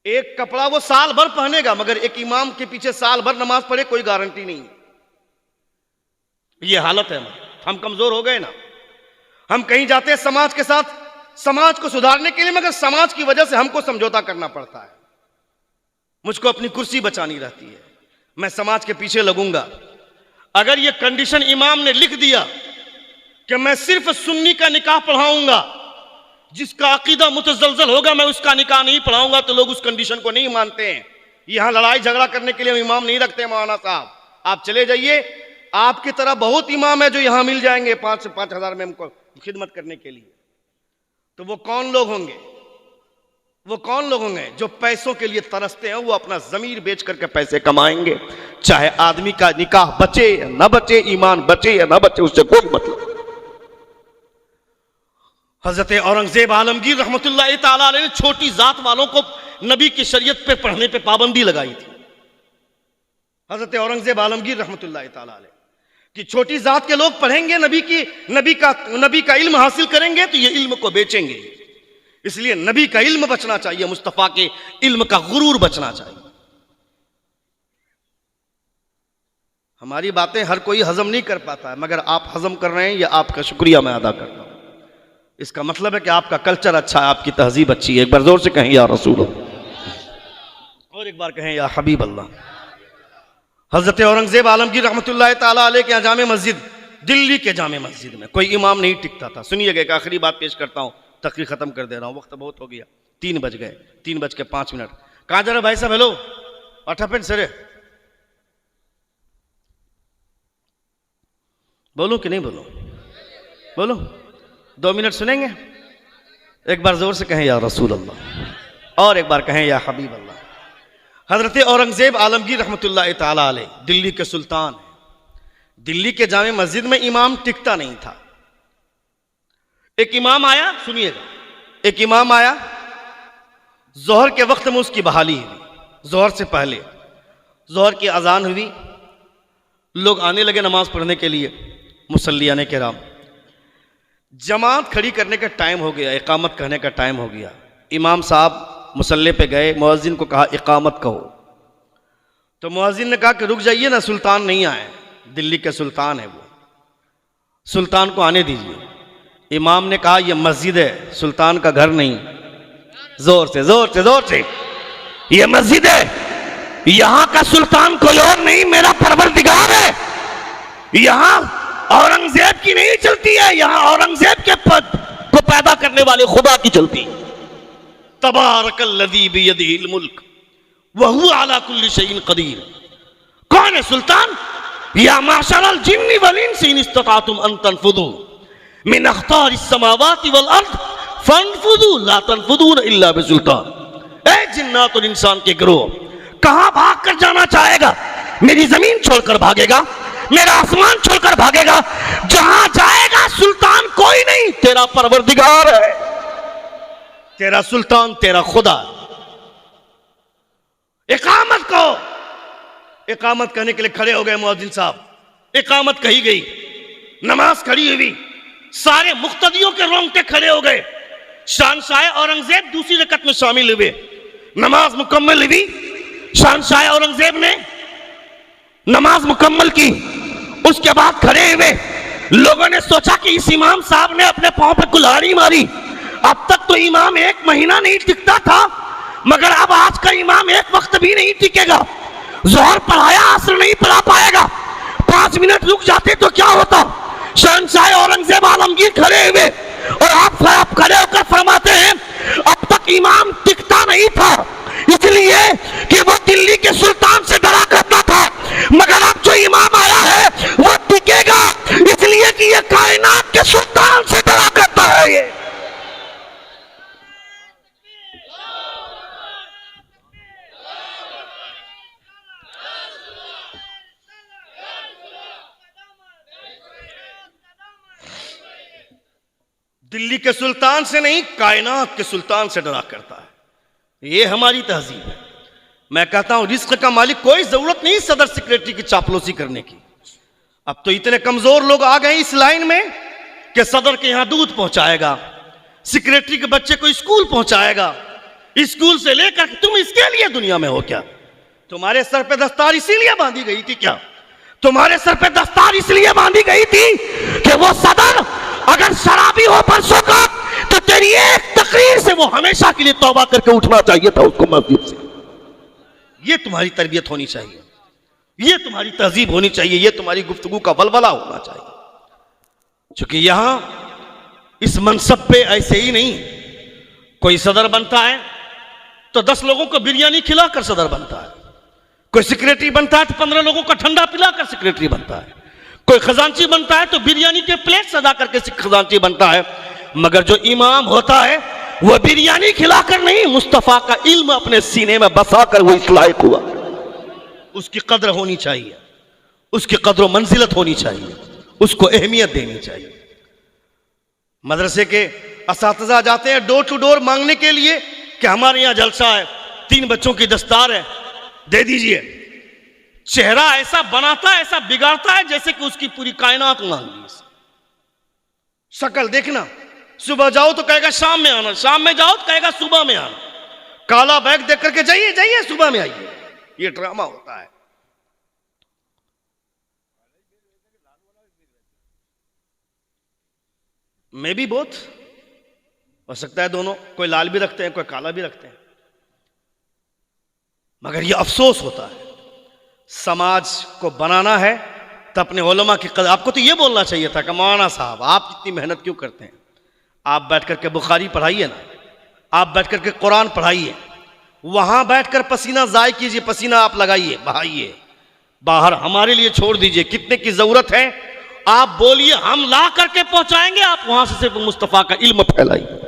एक कपड़ा वो साल भर पहनेगा, मगर एक इमाम के पीछे साल भर नमाज पढ़े कोई गारंटी नहीं। ये हालत है, हम कमजोर हो गए ना। हम कहीं जाते हैं समाज के साथ, समाज को सुधारने के लिए, मगर समाज की वजह से हमको समझौता करना पड़ता है। मुझको अपनी कुर्सी बचानी रहती है, मैं समाज के पीछे लगूंगा। अगर ये कंडीशन इमाम ने लिख दिया कि मैं सिर्फ सुन्नी का निकाह पढ़ाऊंगा, जिसका अकीदा मुतजलजल होगा मैं उसका निकाह नहीं पढ़ाऊंगा, तो लोग उस कंडीशन को नहीं मानते हैं। यहां लड़ाई झगड़ा करने के लिए हम इमाम नहीं रखते। मौलाना साहब आप चले जाइए, आपकी तरह बहुत इमाम है जो यहां मिल जाएंगे 5 से 5 हजार में हमको खिदमत करने के लिए। तो वो कौन लोग होंगे? जो पैसों के लिए तरसते हैं, वो अपना जमीर बेच करके पैसे कमाएंगे। चाहे आदमी का निकाह बचे या ना बचे, ईमान बचे या ना बचे, उससे कोई मतलब। हजरत औरंगजेब आलमगीर रहमतुल्लाह ताला अलैह ने छोटी जात वालों को नबी की शरीयत पे पढ़ने पे पाबंदी लगाई थी। हजरत औरंगजेब आलमगीर रहमतुल्लाह ताला अलैह कि छोटी जात के लोग पढ़ेंगे, नबी का इल्म हासिल करेंगे तो ये इल्म को बेचेंगे। इसलिए नबी का इल्म बचना चाहिए, मुस्तफा के इल्म का गुरूर बचना चाहिए। हमारी बातें हर कोई हजम नहीं कर पाता है, मगर आप हजम कर रहे हैं, यह आपका शुक्रिया मैं अदा करता हूं। इसका मतलब है कि आपका कल्चर अच्छा है, आपकी तहजीब अच्छी है। एक बार जोर से कहें या रसूल अल्लाह, और एक बार कहें या हबीब अल्लाह। हजरत औरंगजेब आलमगीर रहमतुल्लाह ताला अलैह के जामे मस्जिद, दिल्ली के जामे मस्जिद में कोई इमाम नहीं टिकता था। सुनिएगा, एक आखिरी बात पेश करता हूं, तकरीर खत्म कर दे रहा हूं, वक्त बहुत हो गया, 3 बज गए, 3:05। कहां जा रहे भाई साहब? हेलो अठापेन सरे, बोलूं कि नहीं बोलूं? बोलो, 2 मिनट सुनेंगे? एक बार जोर से कहें या रसूल अल्लाह, और एक बार कहें या हबीब अल्लाह। हजरत औरंगजेब आलमगीर रहमतुल्लाह ताला अलैह दिल्ली के सुल्तान हैं। दिल्ली के जामे मस्जिद में इमाम टिकता नहीं था। एक इमाम आया, सुनिएगा, एक इमाम आया, जोहर के वक्त में उसकी बहाली हुई। जोहर से पहले जोहर की अजान हुई, लोग आने लगे नमाज पढ़ने के लिए, मुसल्लियाने किराम। जमात खड़ी करने का टाइम हो गया, इकामत कहने का टाइम हो गया। इमाम साहब मुसल्ले पे गए, मुअज्जिन को कहा इकामत कहो। तो मुअज्जिन ने कहा कि रुक जाइए ना, सुल्तान नहीं आए, दिल्ली के सुल्तान है वो, सुल्तान को आने दीजिए। इमाम ने कहा यह मस्जिद है, सुल्तान का घर नहीं। जोर से जोर से जोर से, ये मस्जिद है, यहां का सुल्तान कोई और नहीं, मेरा परवरदिगार है। यहां औरंगजेब की नहीं चलती है, यहां औरंगजेब के पद को पैदा करने वाले खुदा की चलती। तबारकल्लज़ी बियदिहिल मुल्क व हुवा अला कुल्लि शैइन कदीर। कौन है सुल्तान? या माशरल जिन्नि वल इंसी इन इस्ततातुम अन तनफुदू मिन अख्तारिस समावाति वल अर्द फनफुदू ला तनफुदून इल्ला बिसुल्तान। ए जिन्नात और इंसान के गिरोह, कहां भाग कर जाना चाहेगा? मेरी जमीन छोड़कर भागेगा, मेरा आसमान छोड़कर भागेगा? जहां जाएगा सुल्तान कोई नहीं, तेरा परवरदिगार है, तेरा सुल्तान, तेरा खुदा। इकामत को, इकामत कहने के लिए खड़े हो गए मुअज्जिन साहब। इकामत कही गई, नमाज खड़ी हुई, सारे मुक्तदियों के रोंगटे खड़े हो गए। शहंशाह औरंगजेब दूसरी रकत में शामिल हुए, नमाज मुकम्मल हुई। शहंशाह औरंगजेब ने नमाज मुकम्मल की, उसके बाद खड़े हुए। लोगों ने सोचा कि इस इमाम साहब ने अपने पांव पे कुल्हाड़ी मारी। अब तक तो इमाम एक महीना नहीं टिकता था, मगर अब आज का इमाम एक वक्त भी नहीं टिकेगा। जोहर पढ़ाया, असर नहीं पढ़ा पाएगा। 5 मिनट रुक जाते तो क्या होता? शहंशाह औरंगजेब आलमगीर खड़े हुए और आप खड़े होकर फरमाते हैं अब तक इमाम टिकता नहीं था, इसलिए कि वो दिल्ली के सुल्तान से डरा करता था, मगर अब जो इमाम आया है वो टिकेगा, इसलिए कि ये कायनात के सुल्तान से डरा करता है। ये दिल्ली के सुल्तान से नहीं, कायनात के सुल्तान से डरा करता है। ये हमारी तहजीब है। मैं कहता हूं रिस्क का मालिक, कोई जरूरत नहीं सदर सेक्रेटरी की चापलूसी करने की। अब तो इतने कमजोर लोग आ गए इस लाइन में कि सदर के यहां दूध पहुंचाएगा, सेक्रेटरी के बच्चे को स्कूल पहुंचाएगा, स्कूल से लेकर तुम इसके लिए दुनिया में हो क्या? तुम्हारे सर पे दस्तार इसीलिए बांधी गई थी क्या? तुम्हारे सर पे दस्तार इसलिए बांधी गई थी कि वो सदर अगर शराबी हो परसों का तो तेरी एक तकरीर से वो हमेशा के लिए तौबा करके उठना चाहिए था उसको मस्जिद से। ये तुम्हारी तरबियत होनी चाहिए, ये तुम्हारी तहजीब होनी चाहिए, ये तुम्हारी गुफ्तगू का वलवला होना चाहिए। क्योंकि यहां इस मनसब पे ऐसे ही नहीं, कोई सदर बनता है तो 10 लोगों को बिरयानी खिलाकर सदर बनता है, कोई सेक्रेटरी बनता है तो 15 लोगों को ठंडा पिलाकर सेक्रेटरी बनता है, कोई खजांची बनता है तो बिरयानी के प्लेट सजा करके खजांची बनता है। मगर जो इमाम होता है वो बिरयानी खिलाकर नहीं, मुस्तफा का इल्म अपने सीने में बसाकर वो इस लायक हुआ। उसकी कद्र होनी चाहिए, उसकी कद्र मंजिलत होनी चाहिए, उसको अहमियत देनी चाहिए। मदरसे के असातिज़ा जाते हैं डोर टू डोर मांगने के लिए कि हमारे यहाँ जलसा है, 3 बच्चों की दस्तार है, दे दीजिए। चेहरा ऐसा बनाता है, ऐसा बिगाड़ता है जैसे कि उसकी पूरी कायनात मांग ली। शक्ल देखना, सुबह जाओ तो कहेगा शाम में आना, शाम में जाओ तो कहेगा सुबह में आना, काला बैग देख करके जाइए जाइए सुबह में आइए। ये ड्रामा होता है। मैं भी बहुत हो सकता है दोनों, कोई लाल भी रखते हैं, कोई काला भी रखते हैं, मगर ये अफसोस होता है। समाज को बनाना है तो अपने उलमा की कदर। आपको तो ये बोलना चाहिए था कि मौलाना साहब आप इतनी मेहनत क्यों करते हैं? आप बैठ करके बुखारी पढ़ाइए ना, आप बैठ करके कुरान पढ़ाइए, वहां बैठकर पसीना ज़ाय कीजिए, पसीना आप लगाइए, बहाइए, बाहर हमारे लिए छोड़ दीजिए। कितने की जरूरत है आप बोलिए, हम ला करके पहुंचाएंगे, आप वहां से सिर्फ मुस्तफा का इल्म फैलाइए।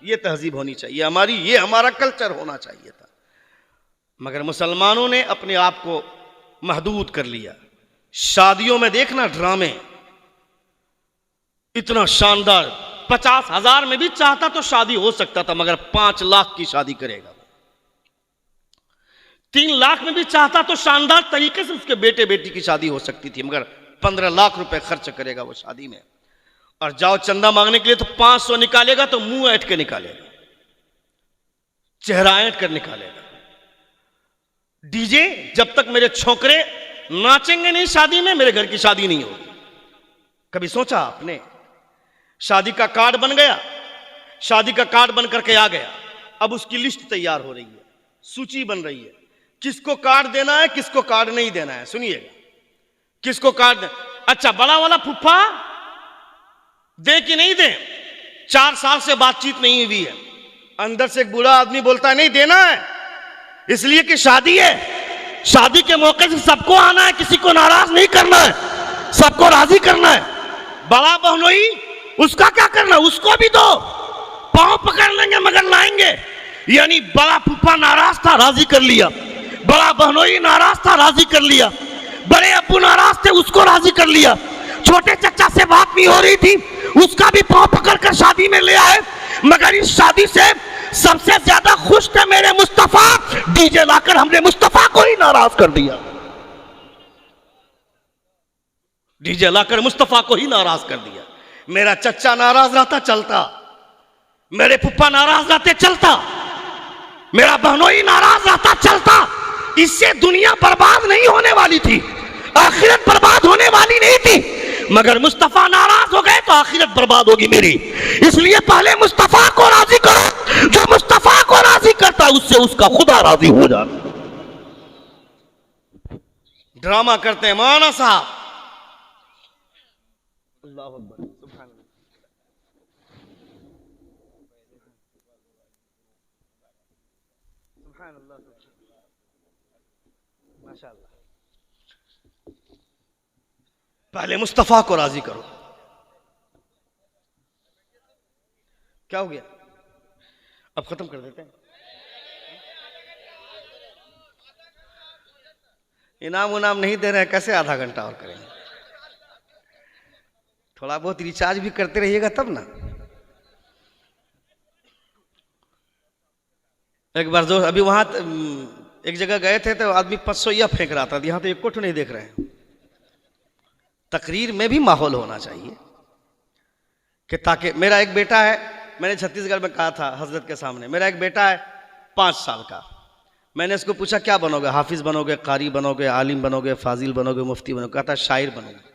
ये तहजीब होनी चाहिए हमारी, ये हमारा कल्चर होना चाहिए था। मगर मुसलमानों ने अपने आप को महदूद कर लिया। शादियों में देखना ड्रामे, इतना शानदार, 50,000 में भी चाहता तो शादी हो सकता था, मगर 5 लाख की शादी करेगा। 3 लाख में भी चाहता तो शानदार तरीके से उसके बेटे बेटी की शादी हो सकती थी, मगर 15 लाख रुपए खर्च करेगा वो शादी में। और जाओ चंदा मांगने के लिए तो 500 निकालेगा तो मुंह ऐंठ के निकालेगा, चेहरा ऐंठ कर निकालेगा। डीजे जब तक मेरे छोकरे नाचेंगे नहीं शादी में, मेरे घर की शादी नहीं होगी। कभी सोचा आपने शादी का कार्ड बन गया, शादी का कार्ड बन करके आ गया। अब उसकी लिस्ट तैयार हो रही है, सूची बन रही है, किसको कार्ड देना है, किसको कार्ड नहीं देना है। सुनिएगा, किसको कार्ड दे? अच्छा, बड़ा वाला फुफ्फा दे कि नहीं दे? 4 साल से बातचीत नहीं हुई है, अंदर से एक बूढ़ा आदमी बोलता है नहीं देना है, इसलिए कि शादी है, शादी के मौके से सबको आना है, किसी को नाराज नहीं करना है, सबको राजी करना है। बड़ा बहनोई उसका क्या करना, उसको भी दो, पांव पकड़ लेंगे मगर लाएंगे। यानी बड़ा फूफा नाराज था, राजी कर लिया, बड़ा बहनोई नाराज था, राजी कर लिया, बड़े अब्बू नाराज थे, उसको राजी कर लिया, छोटे चचा से बात नहीं हो रही थी, उसका भी पांव पकड़ कर शादी में ले आए। मगर इस शादी से सबसे ज्यादा खुश थे मेरे मुस्तफा, डीजे लाकर हमने मुस्तफा को ही नाराज कर दिया, डीजे लाकर मुस्तफा को ही नाराज कर दिया। मेरा चचा नाराज रहता चलता, मेरे फुप्पा नाराज रहते चलता, मेरा बहनोई नाराज रहता चलता। इससे दुनिया बर्बाद नहीं होने वाली थी, आखिरत बर्बाद होने वाली नहीं थी। मगर मुस्तफा नाराज हो गए तो आखिरत बर्बाद होगी मेरी। इसलिए पहले मुस्तफा को राजी करो, जो मुस्तफा को राजी करता उससे उसका खुदा राजी हो जाता। ड्रामा करते हैं मौलाना साहब, अल्लाह अकबर, सुभान अल्लाह, सुभान अल्लाह, माशाअल्लाह। पहले मुस्तफा को राजी करो। क्या हो गया, अब खत्म कर देते हैं। इनाम उनाम नहीं दे रहे हैं, कैसे आधा घंटा और करेंगे? थोड़ा बहुत रिचार्ज भी करते रहिएगा तब ना। एक बार जो अभी वहां एक जगह गए थे तो आदमी 500 फेंक रहा था, यहां तो एक कोठ नहीं देख रहे हैं। तकरीर में भी माहौल होना चाहिए कि ताकि मेरा एक बेटा है, मैंने छत्तीसगढ़ में कहा था हजरत के सामने, मेरा एक बेटा है 5 साल का। मैंने उसको पूछा क्या बनोगे, हाफिज बनोगे, कारी बनोगे, आलिम बनोगे, फाजिल बनोगे, मुफ्ती बनोगे? कहता शायर बनोगे।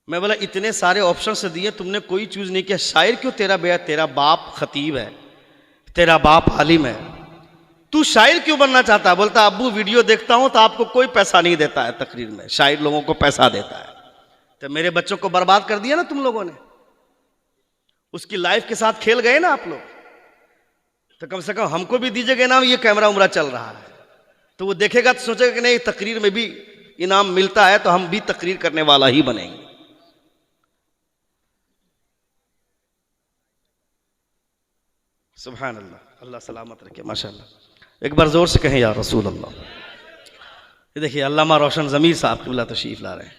मैं बोला इतने सारे ऑप्शन से दिए, तुमने कोई चूज नहीं किया, शायर क्यों? तेरा बाप खतीब है, तेरा बाप आलिम है, तू शायर क्यों बनना चाहता है? बोलता अब्बू वीडियो देखता हूं तो आपको कोई पैसा नहीं देता है तकरीर में, शायर लोगों को पैसा देता है। तो मेरे बच्चों को बर्बाद कर दिया ना तुम लोगों ने, उसकी लाइफ के साथ खेल गए ना आप लोग। तो कम से कम हमको भी दीजिएगा इनाम, ये कैमरा उमरा चल रहा है तो वो देखेगा तो सोचेगा कि नहीं तकरीर में भी इनाम मिलता है तो हम भी तकरीर करने वाला ही बनेंगे। सुभान अल्लाह, अल्लाह सलामत रखे, माशाअल्लाह। एक बार जोर से कहें या रसूल अल्लाह। ये देखिए अल्लामा रोशन ज़मीर साहब क़िबला तशरीफ ला रहे हैं,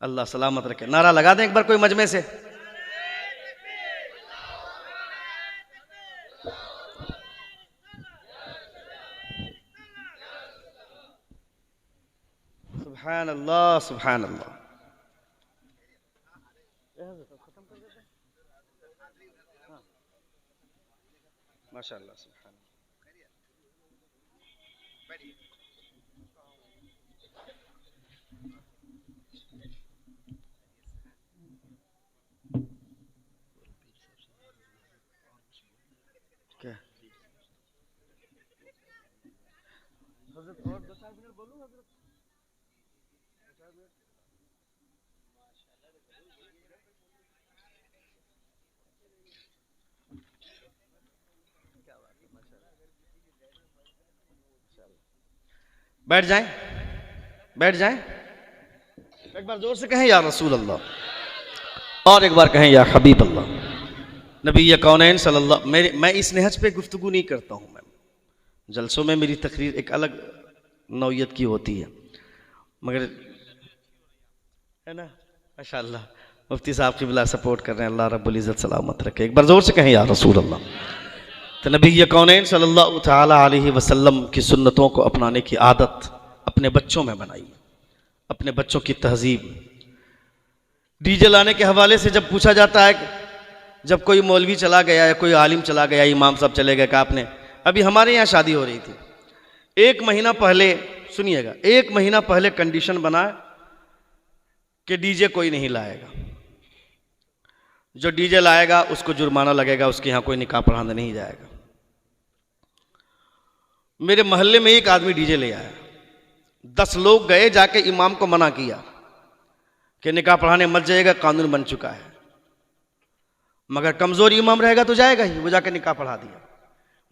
अल्लाह सलामत रखे। नारा लगा दें एक बार कोई मजमे से। सुभान अल्लाह, सुभान अल्लाह। माशाअल्लाह, सुभान क्या हज़रत और 2-4 मिनट बोलूं हज़रत? बैठ जाएं, बैठ जाएं। एक बार जोर से कहें या रसूल अल्लाह, और एक बार कहें या हबीब अल्लाह। नबी कौनैन सल्लल्लाहु, मैं इस नहज पे गुफ्तगू नहीं करता हूँ। मैं जलसों में मेरी तकरीर एक अलग नौयत की होती है, मगर है ना माशाअल्लाह मुफ्ती साहब की बिला सपोर्ट कर रहे हैं, अल्लाह रब्बुल इज़्ज़त सलामत रखे। एक बार जोर से कहें या रसूल अल्लाह। तो नबी कौनैन सल्लल्लाहु तआला अलैहि वसल्लम की सुन्नतों को अपनाने की आदत अपने बच्चों में बनाई, अपने बच्चों की तहजीब। डीजे लाने के हवाले से जब पूछा जाता है, जब कोई मौलवी चला गया या कोई आलिम चला गया, इमाम साहब चले गए, कहा आपने अभी हमारे यहाँ शादी हो रही थी, 1 महीना पहले, सुनिएगा, 1 महीना पहले कंडीशन बना कि डीजे कोई नहीं लाएगा। जो डीजे लाएगा उसको जुर्माना लगेगा, उसके यहाँ कोई निकाह पढ़ाने नहीं जाएगा। मेरे मोहल्ले में एक आदमी डीजे ले आया, 10 लोग गए, जाके इमाम को मना किया कि निकाह पढ़ाने मत जाएगा, कानून बन चुका है। मगर कमजोर इमाम रहेगा तो जाएगा ही, वो जाके निकाह पढ़ा दिया।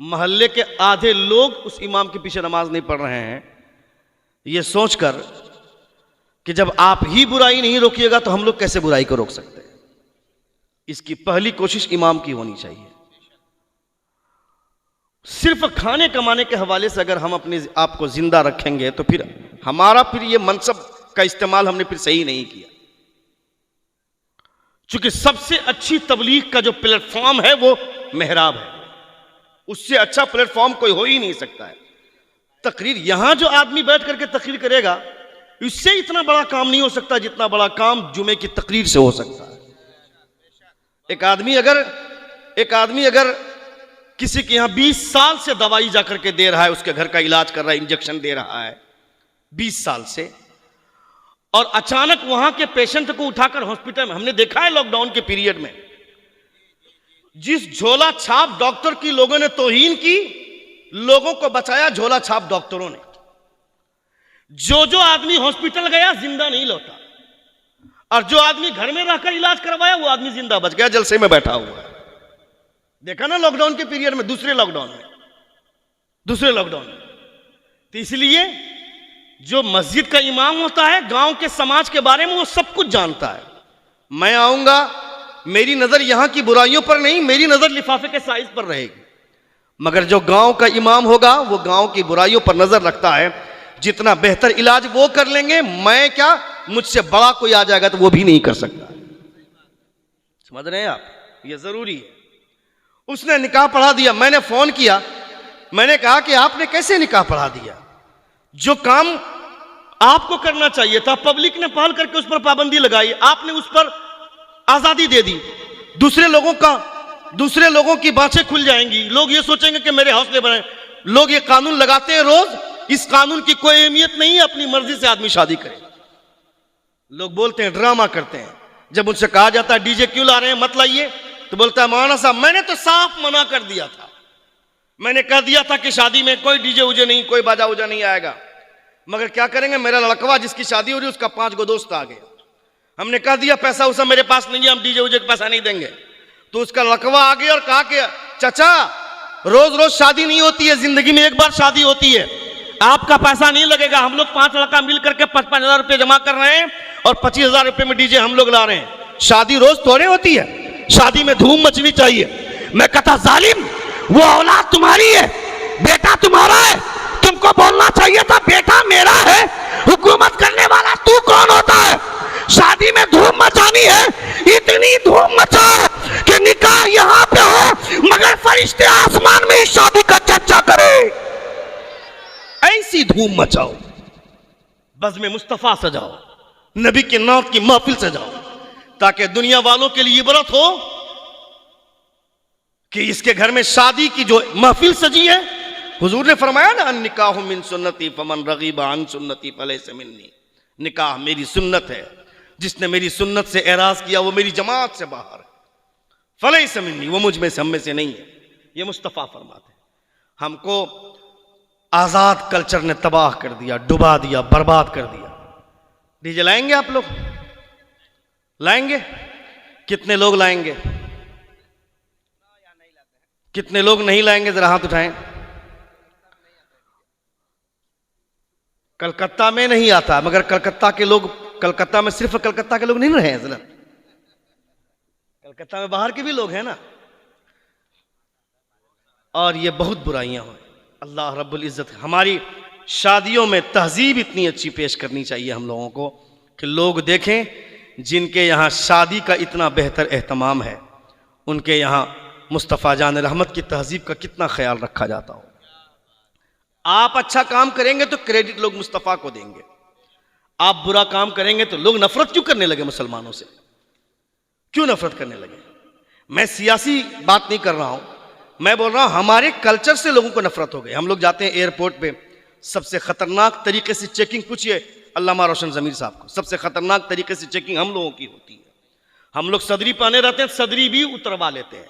मोहल्ले के आधे लोग उस इमाम के पीछे नमाज नहीं पढ़ रहे हैं, ये सोचकर कि जब आप ही बुराई नहीं रोकिएगा तो हम लोग कैसे बुराई को रोक सकते हैं। इसकी पहली कोशिश इमाम की होनी चाहिए। सिर्फ खाने कमाने के हवाले से अगर हम अपने आप को जिंदा रखेंगे तो फिर हमारा ये मनसब का इस्तेमाल हमने फिर सही नहीं किया। चूंकि सबसे अच्छी तबलीग का जो प्लेटफॉर्म है वो मेहराब है, उससे अच्छा प्लेटफॉर्म कोई हो ही नहीं सकता है। तकरीर, यहां जो आदमी बैठ करके तकरीर करेगा, इससे इतना बड़ा काम नहीं हो सकता जितना बड़ा काम जुमे की तकरीर से हो सकता है। एक आदमी अगर किसी के यहां 20 साल से दवाई जाकर के दे रहा है, उसके घर का इलाज कर रहा है, इंजेक्शन दे रहा है 20 साल से, और अचानक वहां के पेशेंट को उठाकर हॉस्पिटल में, हमने देखा है लॉकडाउन के पीरियड में जिस झोला छाप डॉक्टर की लोगों ने तौहीन की, लोगों को बचाया झोला छाप डॉक्टरों ने। जो आदमी हॉस्पिटल गया जिंदा नहीं लौटा, और जो आदमी घर में रहकर इलाज करवाया वो आदमी जिंदा बच गया, जलसे में बैठा हुआ है। देखा ना लॉकडाउन के पीरियड में, दूसरे लॉकडाउन में। तो इसलिए जो मस्जिद का इमाम होता है, गांव के समाज के बारे में वो सब कुछ जानता है। मैं आऊंगा, मेरी नजर यहां की बुराइयों पर नहीं, मेरी नजर लिफाफे के साइज पर रहेगी। मगर जो गांव का इमाम होगा वो गांव की बुराइयों पर नजर रखता है। जितना बेहतर इलाज वो कर लेंगे, मैं क्या, मुझसे बड़ा कोई आ जाएगा तो वो भी नहीं कर सकता। समझ रहे हैं आप? ये जरूरी है। उसने निकाह पढ़ा दिया। मैंने फोन किया, मैंने कहा कि आपने कैसे निकाह पढ़ा दिया? जो काम आपको करना चाहिए था, पब्लिक ने पहल करके उस पर पाबंदी लगाई, आपने उस पर आजादी दे दी। दूसरे लोगों की बातें खुल जाएंगी, लोग ये सोचेंगे कि मेरे हौसले बढ़े। लोग ये कानून लगाते हैं रोज, इस कानून की कोई अहमियत नहीं है, अपनी मर्जी से आदमी शादी करे। लोग बोलते हैं, ड्रामा करते हैं। जब उनसे कहा जाता है डीजे क्यों ला रहे हैं, मत लाइए, तो बोलता है मौलाना साहब मैंने तो साफ मना कर दिया था, मैंने कह दिया था कि शादी में कोई डीजे उजे नहीं, कोई बाजा उजा नहीं आएगा। मगर क्या करेंगे, मेरा लड़कवा जिसकी शादी हो रही है उसका 5 गो दोस्त आ गए। हमने कह दिया पैसा उसा मेरे पास नहीं है, हम डीजे उजे का पैसा नहीं देंगे। तो उसका लड़कवा आ गया और कहा कि चाचा रोज रोज शादी नहीं होती है, जिंदगी में एक बार शादी होती है, आपका पैसा नहीं लगेगा। हम लोग 5 लड़का मिल करके 55,000 रुपये जमा कर रहे हैं और 25,000 रुपये में डीजे हम लोग ला रहे हैं। शादी रोज थोड़े होती है, शादी में धूम मचनी चाहिए। मैं कहता जालिम, वो औलाद तुम्हारी है, बेटा तुम्हारा है, तुमको बोलना चाहिए था बेटा मेरा है। हुकूमत करने वाला तू कौन होता है? शादी में धूम मचानी है, इतनी धूम मचा कि निकाह यहाँ पे हो मगर फरिश्ते आसमान में शादी का चर्चा करे। ऐसी धूम मचाओ, बज़्म मुस्तफा सजाओ, नबी के नात की महफिल सजाओ, ताकि दुनिया वालों के लिए इबरत हो कि इसके घर में शादी की जो महफिल सजी है। हुजूर ने फरमाया ना, निकाह मिन सुन्नती फमन रगीबा अन सुन्नती फलैसा मिन्नी। निकाह मेरी सुन्नत है, जिसने मेरी सुन्नत से एराज किया वो मेरी जमात से बाहर है। फलैसा मिन्नी, वो मुझ में से, हम में से नहीं है। ये मुस्तफा फरमाते हैं। हमको आजाद कल्चर ने तबाह कर दिया, डुबा दिया, बर्बाद कर दिया। डीजे लाएंगे आप लोग? लाएंगे? कितने लोग लाएंगे? कितने लोग नहीं लाएंगे? जरा हाथ उठाएं। कलकत्ता में नहीं आता, मगर कलकत्ता के लोग, कलकत्ता में सिर्फ कलकत्ता के लोग नहीं रहे हैं, जरा कलकत्ता में बाहर के भी लोग हैं ना। और ये बहुत बुराइयां हुई। अल्लाह रब्बुल इज्जत, हमारी शादियों में तहजीब इतनी अच्छी पेश करनी चाहिए हम लोगों को कि लोग देखें जिनके यहाँ शादी का इतना बेहतर एहतमाम है, उनके यहाँ मुस्तफ़ा जान रहमत की तहजीब का कितना ख्याल रखा जाता हो। आप अच्छा काम करेंगे तो क्रेडिट लोग मुस्तफ़ा को देंगे, आप बुरा काम करेंगे तो लोग नफरत क्यों करने लगे मुसलमानों से? क्यों नफरत करने लगे? मैं सियासी बात नहीं कर रहा हूं, मैं बोल रहा हूं हमारे कल्चर से लोगों को नफरत हो गई। हम लोग जाते हैं एयरपोर्ट पे, सबसे खतरनाक तरीके से चेकिंग, पूछिए अल्लामा रोशन ज़मीर साहब को, सबसे खतरनाक तरीके से चेकिंग हम लोगों की होती है। हम लोग सदरी पहने रहते हैं, सदरी भी उतरवा लेते हैं,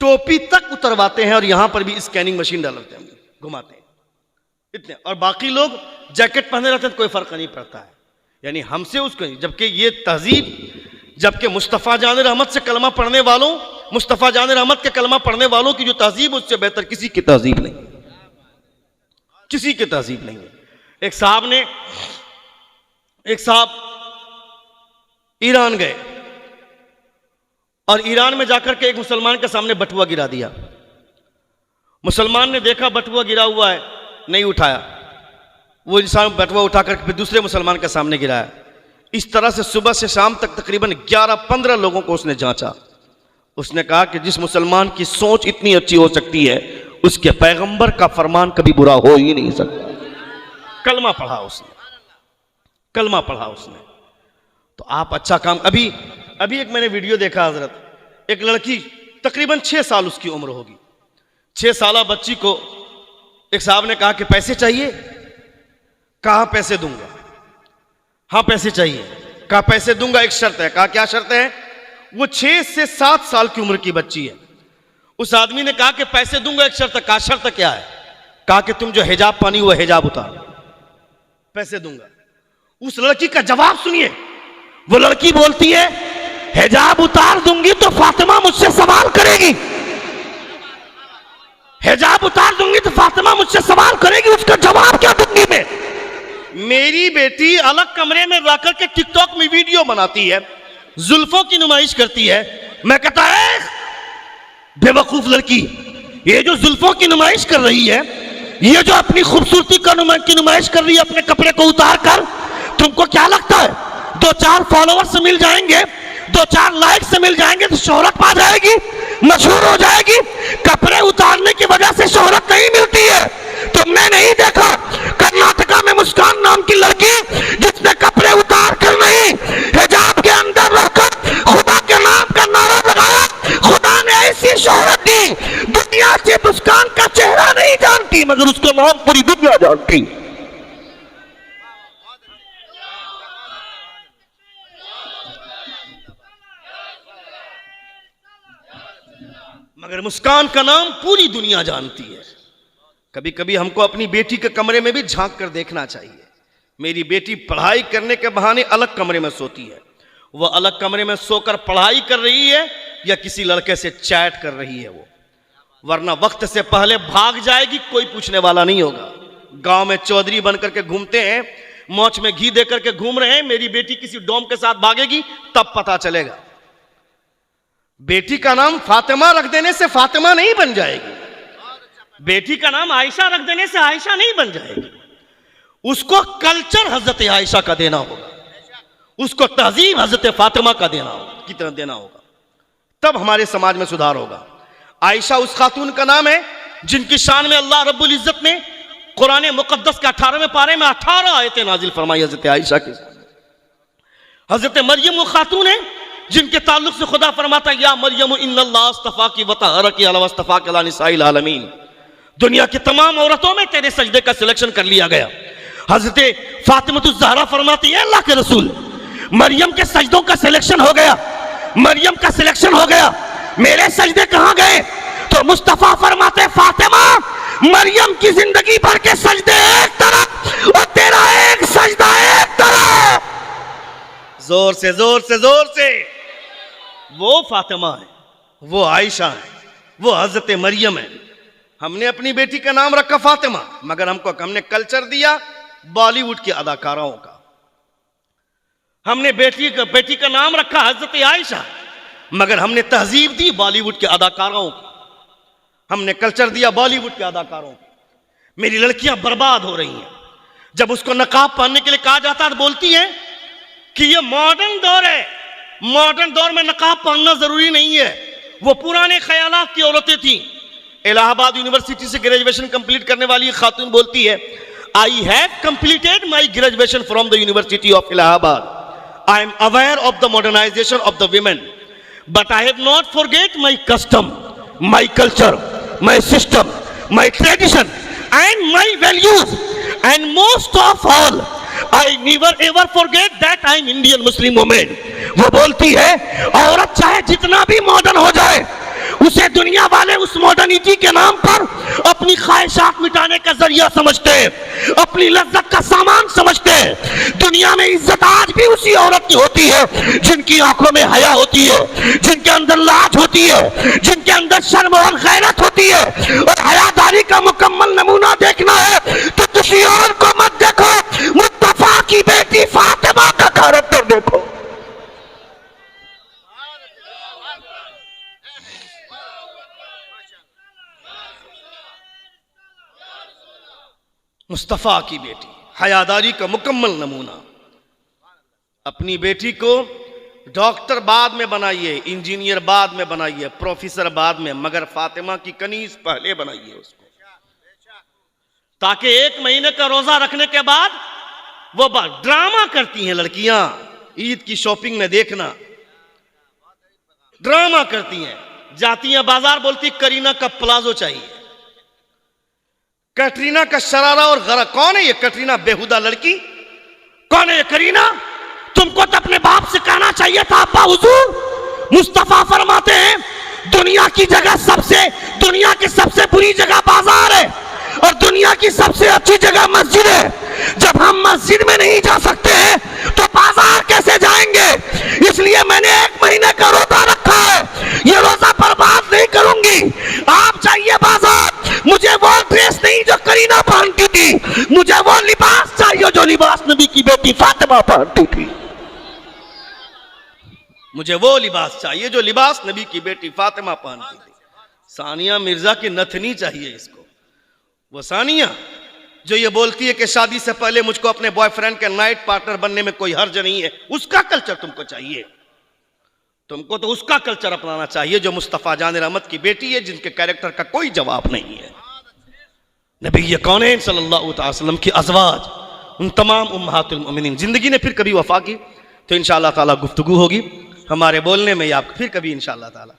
टोपी तक उतरवाते हैं और यहां पर भी स्कैनिंग मशीन डालते हैं, घुमाते हैं इतने, और बाकी लोग जैकेट पहने रहते हैं तो कोई फर्क नहीं पड़ता है। यानी हमसे उसको, जबकि ये तहजीब, जबकि मुस्तफ़ा जान रहमत से कलमा पढ़ने वालों, मुस्तफ़ा जान रहमत के कलमा पढ़ने वालों की जो तहजीब, उससे बेहतर किसी की तहजीब नहीं, किसी की तहजीब नहीं है। एक साहब ईरान गए और ईरान में जाकर के एक मुसलमान के सामने बटुआ गिरा दिया। मुसलमान ने देखा बटुआ गिरा हुआ है, नहीं उठाया, वो इंसान बटुआ उठाकर फिर दूसरे मुसलमान के सामने गिराया। इस तरह से सुबह से शाम तक तकरीबन 11-15 लोगों को उसने जांचा। उसने कहा कि जिस मुसलमान की सोच इतनी अच्छी हो सकती है, उसके पैगंबर का फरमान कभी बुरा हो ही नहीं सकता। कलमा पढ़ा उसने, कलमा पढ़ा उसने। तो आप अच्छा काम, अभी एक मैंने वीडियो देखा हजरत, एक लड़की तकरीबन 6 साल उसकी उम्र होगी, 6 साल बच्ची को एक साहब ने कहा कि पैसे चाहिए, कहा पैसे दूंगा, हाँ पैसे चाहिए, कहा पैसे दूंगा, एक शर्त है, कहा क्या शर्त है? वो 6 से 7 साल की उम्र की बच्ची है। उस आदमी ने कहा कि पैसे दूंगा, एक शर्त है, कहा शर्त क्या है? कहा कि तुम जो हिजाब पहनी हुआ हिजाब उतार, पैसे दूंगा। उस लड़की का जवाब सुनिए, वो लड़की बोलती है हिजाब उतार दूंगी तो फातिमा मुझसे सवाल करेगी, हिजाब उतार दूंगी तो फातिमा मुझसे सवाल करेगी, उसका जवाब क्या दूंगी मैं? मेरी बेटी अलग कमरे में जाकर के टिकटॉक में वीडियो बनाती है, जुल्फों की नुमाइश करती है। मैं कहता है बेवकूफ लड़की, ये जो जुल्फों की नुमाइश कर रही है, ये जो अपनी खूबसूरती की नुमाइश कर रही है अपने कपड़े को उतार कर, तुमको क्या लगता है 2-4 फॉलोअर्स मिल जाएंगे, 2-4 लाइक्स मिल जाएंगे तो शोहरत पा जाएगी, मशहूर हो जाएगी? कपड़े उतारने की वजह से शोहरत नहीं मिलती है। तुमने नहीं देखा कर्नाटका में मुस्कान नाम की लड़की, जिसने कपड़े उतार कर नहीं, हिजाब के अंदर रहकर खुदा के नाम का नारा लगाया, खुदा ने ऐसी शोहरत दी, दुनिया से मुस्कान का चेहरा नहीं जानती मगर उसका नाम पूरी दुनिया जानती। मगर मुस्कान का नाम पूरी दुनिया जानती है। कभी कभी हमको अपनी बेटी के कमरे में भी झांक कर देखना चाहिए। मेरी बेटी पढ़ाई करने के बहाने अलग कमरे में सोती है, वह अलग कमरे में सोकर पढ़ाई कर रही है या किसी लड़के से चैट कर रही है वो, वरना वक्त से पहले भाग जाएगी, कोई पूछने वाला नहीं होगा। गांव में चौधरी बनकर के घूमते हैं, मौच में घी देकर के घूम रहे हैं, मेरी बेटी किसी डोम के साथ भागेगी तब पता चलेगा। बेटी का नाम फातिमा रख देने से फातिमा नहीं बन जाएगी, बेटी का नाम आयशा रख देने से आयशा नहीं बन जाएगी। उसको कल्चर हजरत आयशा का देना होगा, उसको तहजीब हजरत फातिमा का की तरह देना होगा, तब हमारे समाज में सुधार होगा। आयशा उस खातून का नाम है जिनकी शान में अल्लाह रब्बुल इज्जत ने कुरान मुकद्दस के 18वें पारे में 18 आयतें नाजिल फरमाई हजरत आयशा के। हजरत मरियम वो खातून है जिनके ताल्लुक से खुदा फरमाता है या मरियम इन्नल्लाह अस्तफाकी व तहरकी अला वस्तफाकी अला निसाइल आलमीन, दुनिया की तमाम औरतों में तेरे सजदे का सिलेक्शन कर लिया गया। हजरत फातिमा ज़हरा फरमाती है अल्लाह के रसूल, मरियम के सजदों का सिलेक्शन हो गया, मरियम का सिलेक्शन हो गया, मेरे सजदे कहां गए? तो मुस्तफा फरमाते फातिमा, मरियम की जिंदगी भर के सजदे एक तरफ और तेरा एक सजदा एक तरफ। जोर से जोर से जोर से, वो फातिमा है, वो आयशा है, वो हजरत मरियम है। हमने अपनी बेटी का नाम रखा फातिमा, मगर हमने कल्चर दिया बॉलीवुड की अदाकाराओं का। हमने बेटी का नाम रखा हजरत आयशा, मगर हमने तहजीब दी बॉलीवुड के अदाकारों को, हमने कल्चर दिया बॉलीवुड के अदाकारों को। मेरी लड़कियां बर्बाद हो रही हैं। जब उसको नकाब पहनने के लिए कहा जाता है तो बोलती हैं कि ये मॉडर्न दौर है, मॉडर्न दौर में नकाब पहनना जरूरी नहीं है। वो पुराने ख्यालात की औरतें थी। इलाहाबाद यूनिवर्सिटी से ग्रेजुएशन कंप्लीट करने वाली खातून बोलती है, I have completed my graduation from the university of Allahabad, I am aware of the modernisation of the women, but I have not forget my custom, my culture, my system, my tradition and my values, and most of all I never ever forget that I am Indian Muslim woman. वो बोलती है औरत चाहे जितना भी modern हो जाए, उसे दुनिया वाले उस मॉडर्निटी के नाम पर अपनी ख्वाहिशात मिटाने का जरिया समझते हैं, अपनी लज्जत का सामान समझते हैं। दुनिया में इज्जत आज भी उसी औरत की होती है जिनकी आंखों में हया होती है, जिनके अंदर लाज होती है, जिनके अंदर शर्म और गैरत होती है। और हयादारी का मुकम्मल नमूना देखना है तो किसी और को मत देखो, मुस्तफा की बेटी फातिमा का कैरेक्टर देखो। मुस्तफ़ा की बेटी हयादारी का मुकम्मल नमूना। अपनी बेटी को डॉक्टर बाद में बनाइए, इंजीनियर बाद में बनाइए, प्रोफेसर बाद में, मगर फातिमा की कनीज पहले बनाइए उसको, ताकि 1 महीने का रोजा रखने के बाद वो ड्रामा करती हैं लड़कियां। ईद की शॉपिंग में देखना, ड्रामा करती हैं, जाती हैं बाजार, बोलती करीना का प्लाजो चाहिए, कैटरीना का शरारा और गरा। कौन है ये कैटरीना? बेहुदा लड़की। कौन है ये करीना? तुमको तो अपने बाप से कहना चाहिए था अब्बा हुजूर। मुस्तफा फरमाते हैं दुनिया की सबसे बुरी जगह बाजार है और दुनिया की सबसे अच्छी जगह मस्जिद है। जब हम मस्जिद में नहीं जा सकते हैं तो बाजार कैसे जाएंगे? इसलिए मैंने 1 महीने का रोजा रखा है, ये रोजा बर्बाद नहीं करूंगी। आप जाइए बाजार, मुझे वो ड्रेस नहीं जो करीना पहनती थी, मुझे वो लिबास चाहिए जो लिबास नबी की बेटी फातिमा पहनती थी। मुझे वो लिबास चाहिए जो लिबास नबी की बेटी फातिमा पहनती थी। सानिया मिर्जा की नथनी चाहिए इसको। वो सानिया जो ये बोलती है कि शादी से पहले मुझको अपने बॉयफ्रेंड के नाइट पार्टनर बनने में कोई हर्ज नहीं है, उसका कल्चर तुमको चाहिए। तुमको तो उसका कल्चर अपनाना चाहिए जो मुस्तफा जान रहमत की बेटी है, जिनके कैरेक्टर का कोई जवाब नहीं है। नबी ये कौनैन सल्लल्लाहु अलैहि वसल्लम की अज़वाज, उन तमाम उम्महातुल मोमिनीन। जिंदगी ने फिर कभी वफा की तो इंशाअल्लाह ताला गुफ्तगू होगी हमारे बोलने में, या फिर कभी इंशाअल्लाह ताला,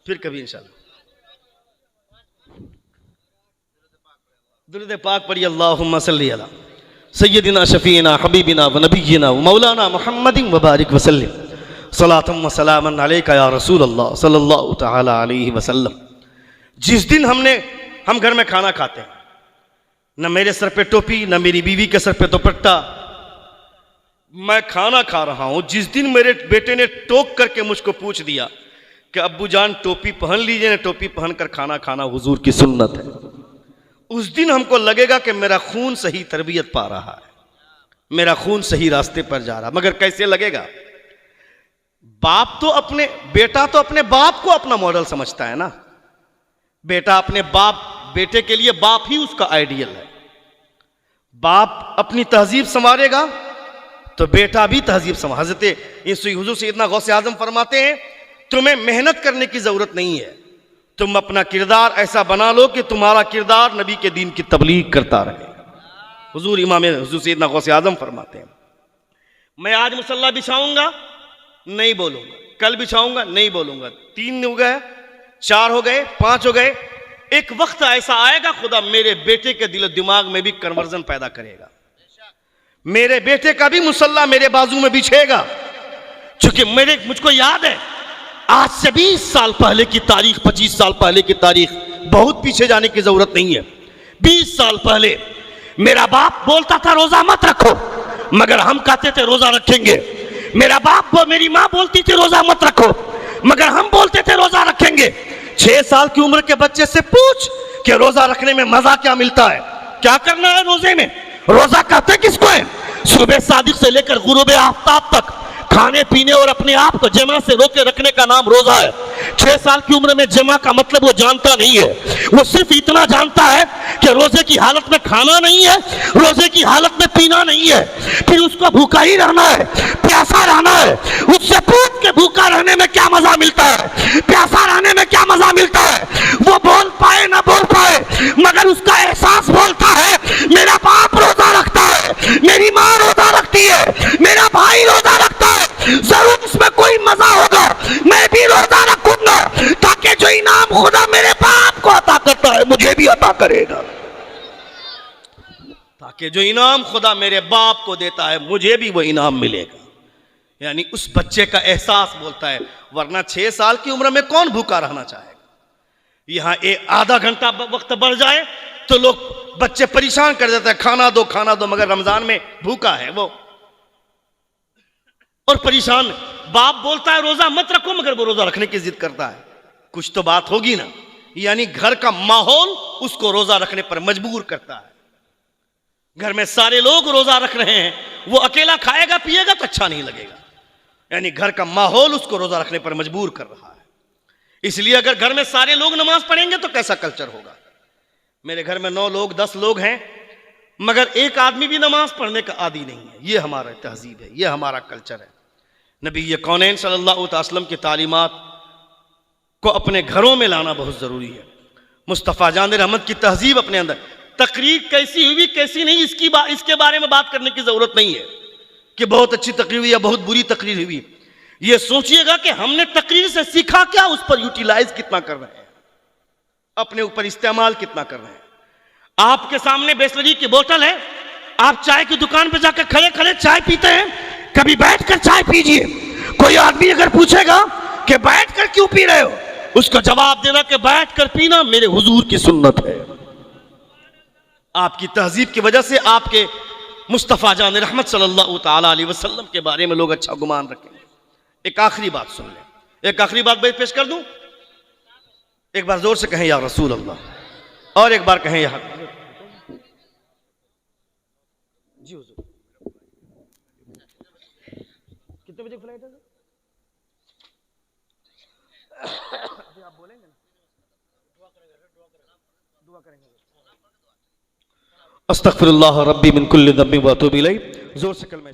फिर कभी इंशाअल्लाह। दुरूद पाक पढ़िए, अल्लाहुम्मा सल्ली अला सय्यदिना शफीना हबीबिना व नबिय्यिना व मौलाना मुहम्मदिन व बारिक व सल्लिम सलातम व सलामन अलैका या रसूल अल्लाह सल्लल्लाहु तआला अलैहि वसल्लम। जिस दिन हम घर में खाना खाते हैं, न मेरे सर पे टोपी, न मेरी बीवी के सर पे दुपट्टा, मैं खाना खा रहा हूं। जिस दिन मेरे बेटे ने टोक करके मुझको पूछ दिया कि अब्बू जान टोपी पहन लीजिए ना, टोपी पहनकर खाना खाना हुजूर की सुन्नत है, उस दिन हमको लगेगा कि मेरा खून सही तरबियत पा रहा है, मेरा खून सही रास्ते पर जा रहा। मगर कैसे लगेगा? बेटा तो अपने बाप को अपना मॉडल समझता है ना। बेटा अपने बेटे के लिए बाप ही उसका आइडियल है। बाप अपनी तहजीब संवारेगा तो बेटा भी तहजीब संवार। हज़रत हुज़ूर सैयदना गौसे आज़म फरमाते हैं तुम्हें मेहनत करने की जरूरत नहीं है, तुम अपना किरदार ऐसा बना लो कि तुम्हारा किरदार नबी के दीन की तबलीग करता रहे। हुज़ूर सैयदना गौसे आज़म फरमाते हैं मैं आज मुसल्ला बिछाऊंगा, नहीं बोलूंगा, कल बिछाऊंगा, नहीं बोलूंगा, 3 हो गए, 4 हो गए, 5 हो गए, एक वक्त ऐसा आएगा खुदा मेरे बेटे के दिल दिमाग में भी कन्वर्जन पैदा करेगा, मेरे बेटे का भी मुसल्ला मेरे बाजू में बिछेगा। क्योंकि मुझको याद है आज से 20 साल पहले की तारीख, 25 साल पहले की तारीख, बहुत पीछे जाने की जरूरत नहीं है। 20 साल पहले मेरा बाप बोलता था रोजा मत रखो, मगर हम कहते थे रोजा रखेंगे। मेरी माँ बोलती थी रोजा मत रखो, मगर हम बोलते थे रोजा रखेंगे। 6 साल की उम्र के बच्चे से पूछ कि रोजा रखने में मजा क्या मिलता है, क्या करना है रोजे में। रोजा कहते किसको है? सुबह सादिक से लेकर गुरूब आफ्ताब तक खाने पीने और अपने आप को जमा से रोके रखने का नाम रोजा है। 6 साल की उम्र में जमा का मतलब वो जानता नहीं है। वो सिर्फ इतना जानता है कि रोजे की हालत में खाना नहीं है, रोजे की हालत में पीना नहीं है, फिर उसको भूखा ही रहना है, प्यासा रहना है। उससे पूछ के भूखा रहने में क्या मजा मिलता है, प्यासा रहने में क्या मजा मिलता है। वो बोल पाए ना बोल पाए, मगर उसका एहसास बोलता है मेरा बाप रोजा रखता है, मेरी माँ रोजा रखती है, मेरा भाई रोजा रखता है, जरूर इसमें कोई मजा होगा, मैं भी रोजा रखूंगा, ताकि जो इनाम खुदा मेरे बाप को अता करता है मुझे भी अता करेगा, ताकि जो इनाम खुदा मेरे बाप को देता है मुझे भी वो इनाम मिलेगा। यानी उस बच्चे का एहसास बोलता है, वरना 6 साल की उम्र में कौन भूखा रहना चाहेगा। यहां आधा घंटा वक्त बढ़ जाए तो लोग बच्चे परेशान कर देते हैं, खाना दो, मगर रमजान में भूखा है वो और परेशान। बाप बोलता है रोजा मत रखो, मगर वो रोजा रखने की जिद करता है। कुछ तो बात होगी ना। यानी घर का माहौल उसको रोजा रखने पर मजबूर करता है। घर में सारे लोग रोजा रख रहे हैं, वो अकेला खाएगा पिएगा तो अच्छा नहीं लगेगा। यानी घर का माहौल उसको रोजा रखने पर मजबूर कर रहा है। इसलिए अगर घर में सारे लोग नमाज पढ़ेंगे तो कैसा कल्चर होगा। मेरे घर में 9 लोग 10 लोग हैं, मगर एक आदमी भी नमाज पढ़ने का आदी नहीं है। यह हमारा तहजीब है, यह हमारा कल्चर है। नबी कौनैन सल्लल्लाहु अलैहि वसल्लम की तालीमात को अपने घरों में लाना बहुत जरूरी है। मुस्तफ़ा जान रहमत की तहजीब अपने अंदर। तकरीर कैसी हुई कैसी नहीं इसके बारे में बात करने की जरूरत नहीं है कि बहुत अच्छी तकरीर हुई या बहुत बुरी तकरीर हुई। यह सोचिएगा कि हमने तकरीर से सीखा क्या, उस पर यूटिलाइज कितना कर रहे हैं, अपने ऊपर इस्तेमाल कितना कर रहे हैं। आपके सामने बिस्लरी की बोतल है, आप चाय की दुकान पर जाकर खड़े खड़े चाय पीते हैं, कभी बैठकर चाय पीजिए। कोई आदमी अगर पूछेगा कि बैठकर क्यों पी रहे हो, उसका जवाब देना कि बैठकर पीना मेरे हुजूर की सुन्नत है। आपकी तहजीब की वजह से आपके मुस्तफ़ा जान रहमत सल्लल्लाहु ताला अलैहि वसल्लम के बारे में लोग अच्छा गुमान रखेंगे। एक आखिरी बात सुन लें, एक आखिरी बात पेश कर दूं। एक बार जोर से कहें या रसूल अल्लाह, और एक बार कहें या जी हुजूर। कितने बजे फ्लाइट है? आप बोलेंगे ना, दुआ करेंगे। अस्तगफिरुल्लाह रब्बी मिन कुल्लि ज़ंबिन व अतूबु इलैह। जोर से कलमा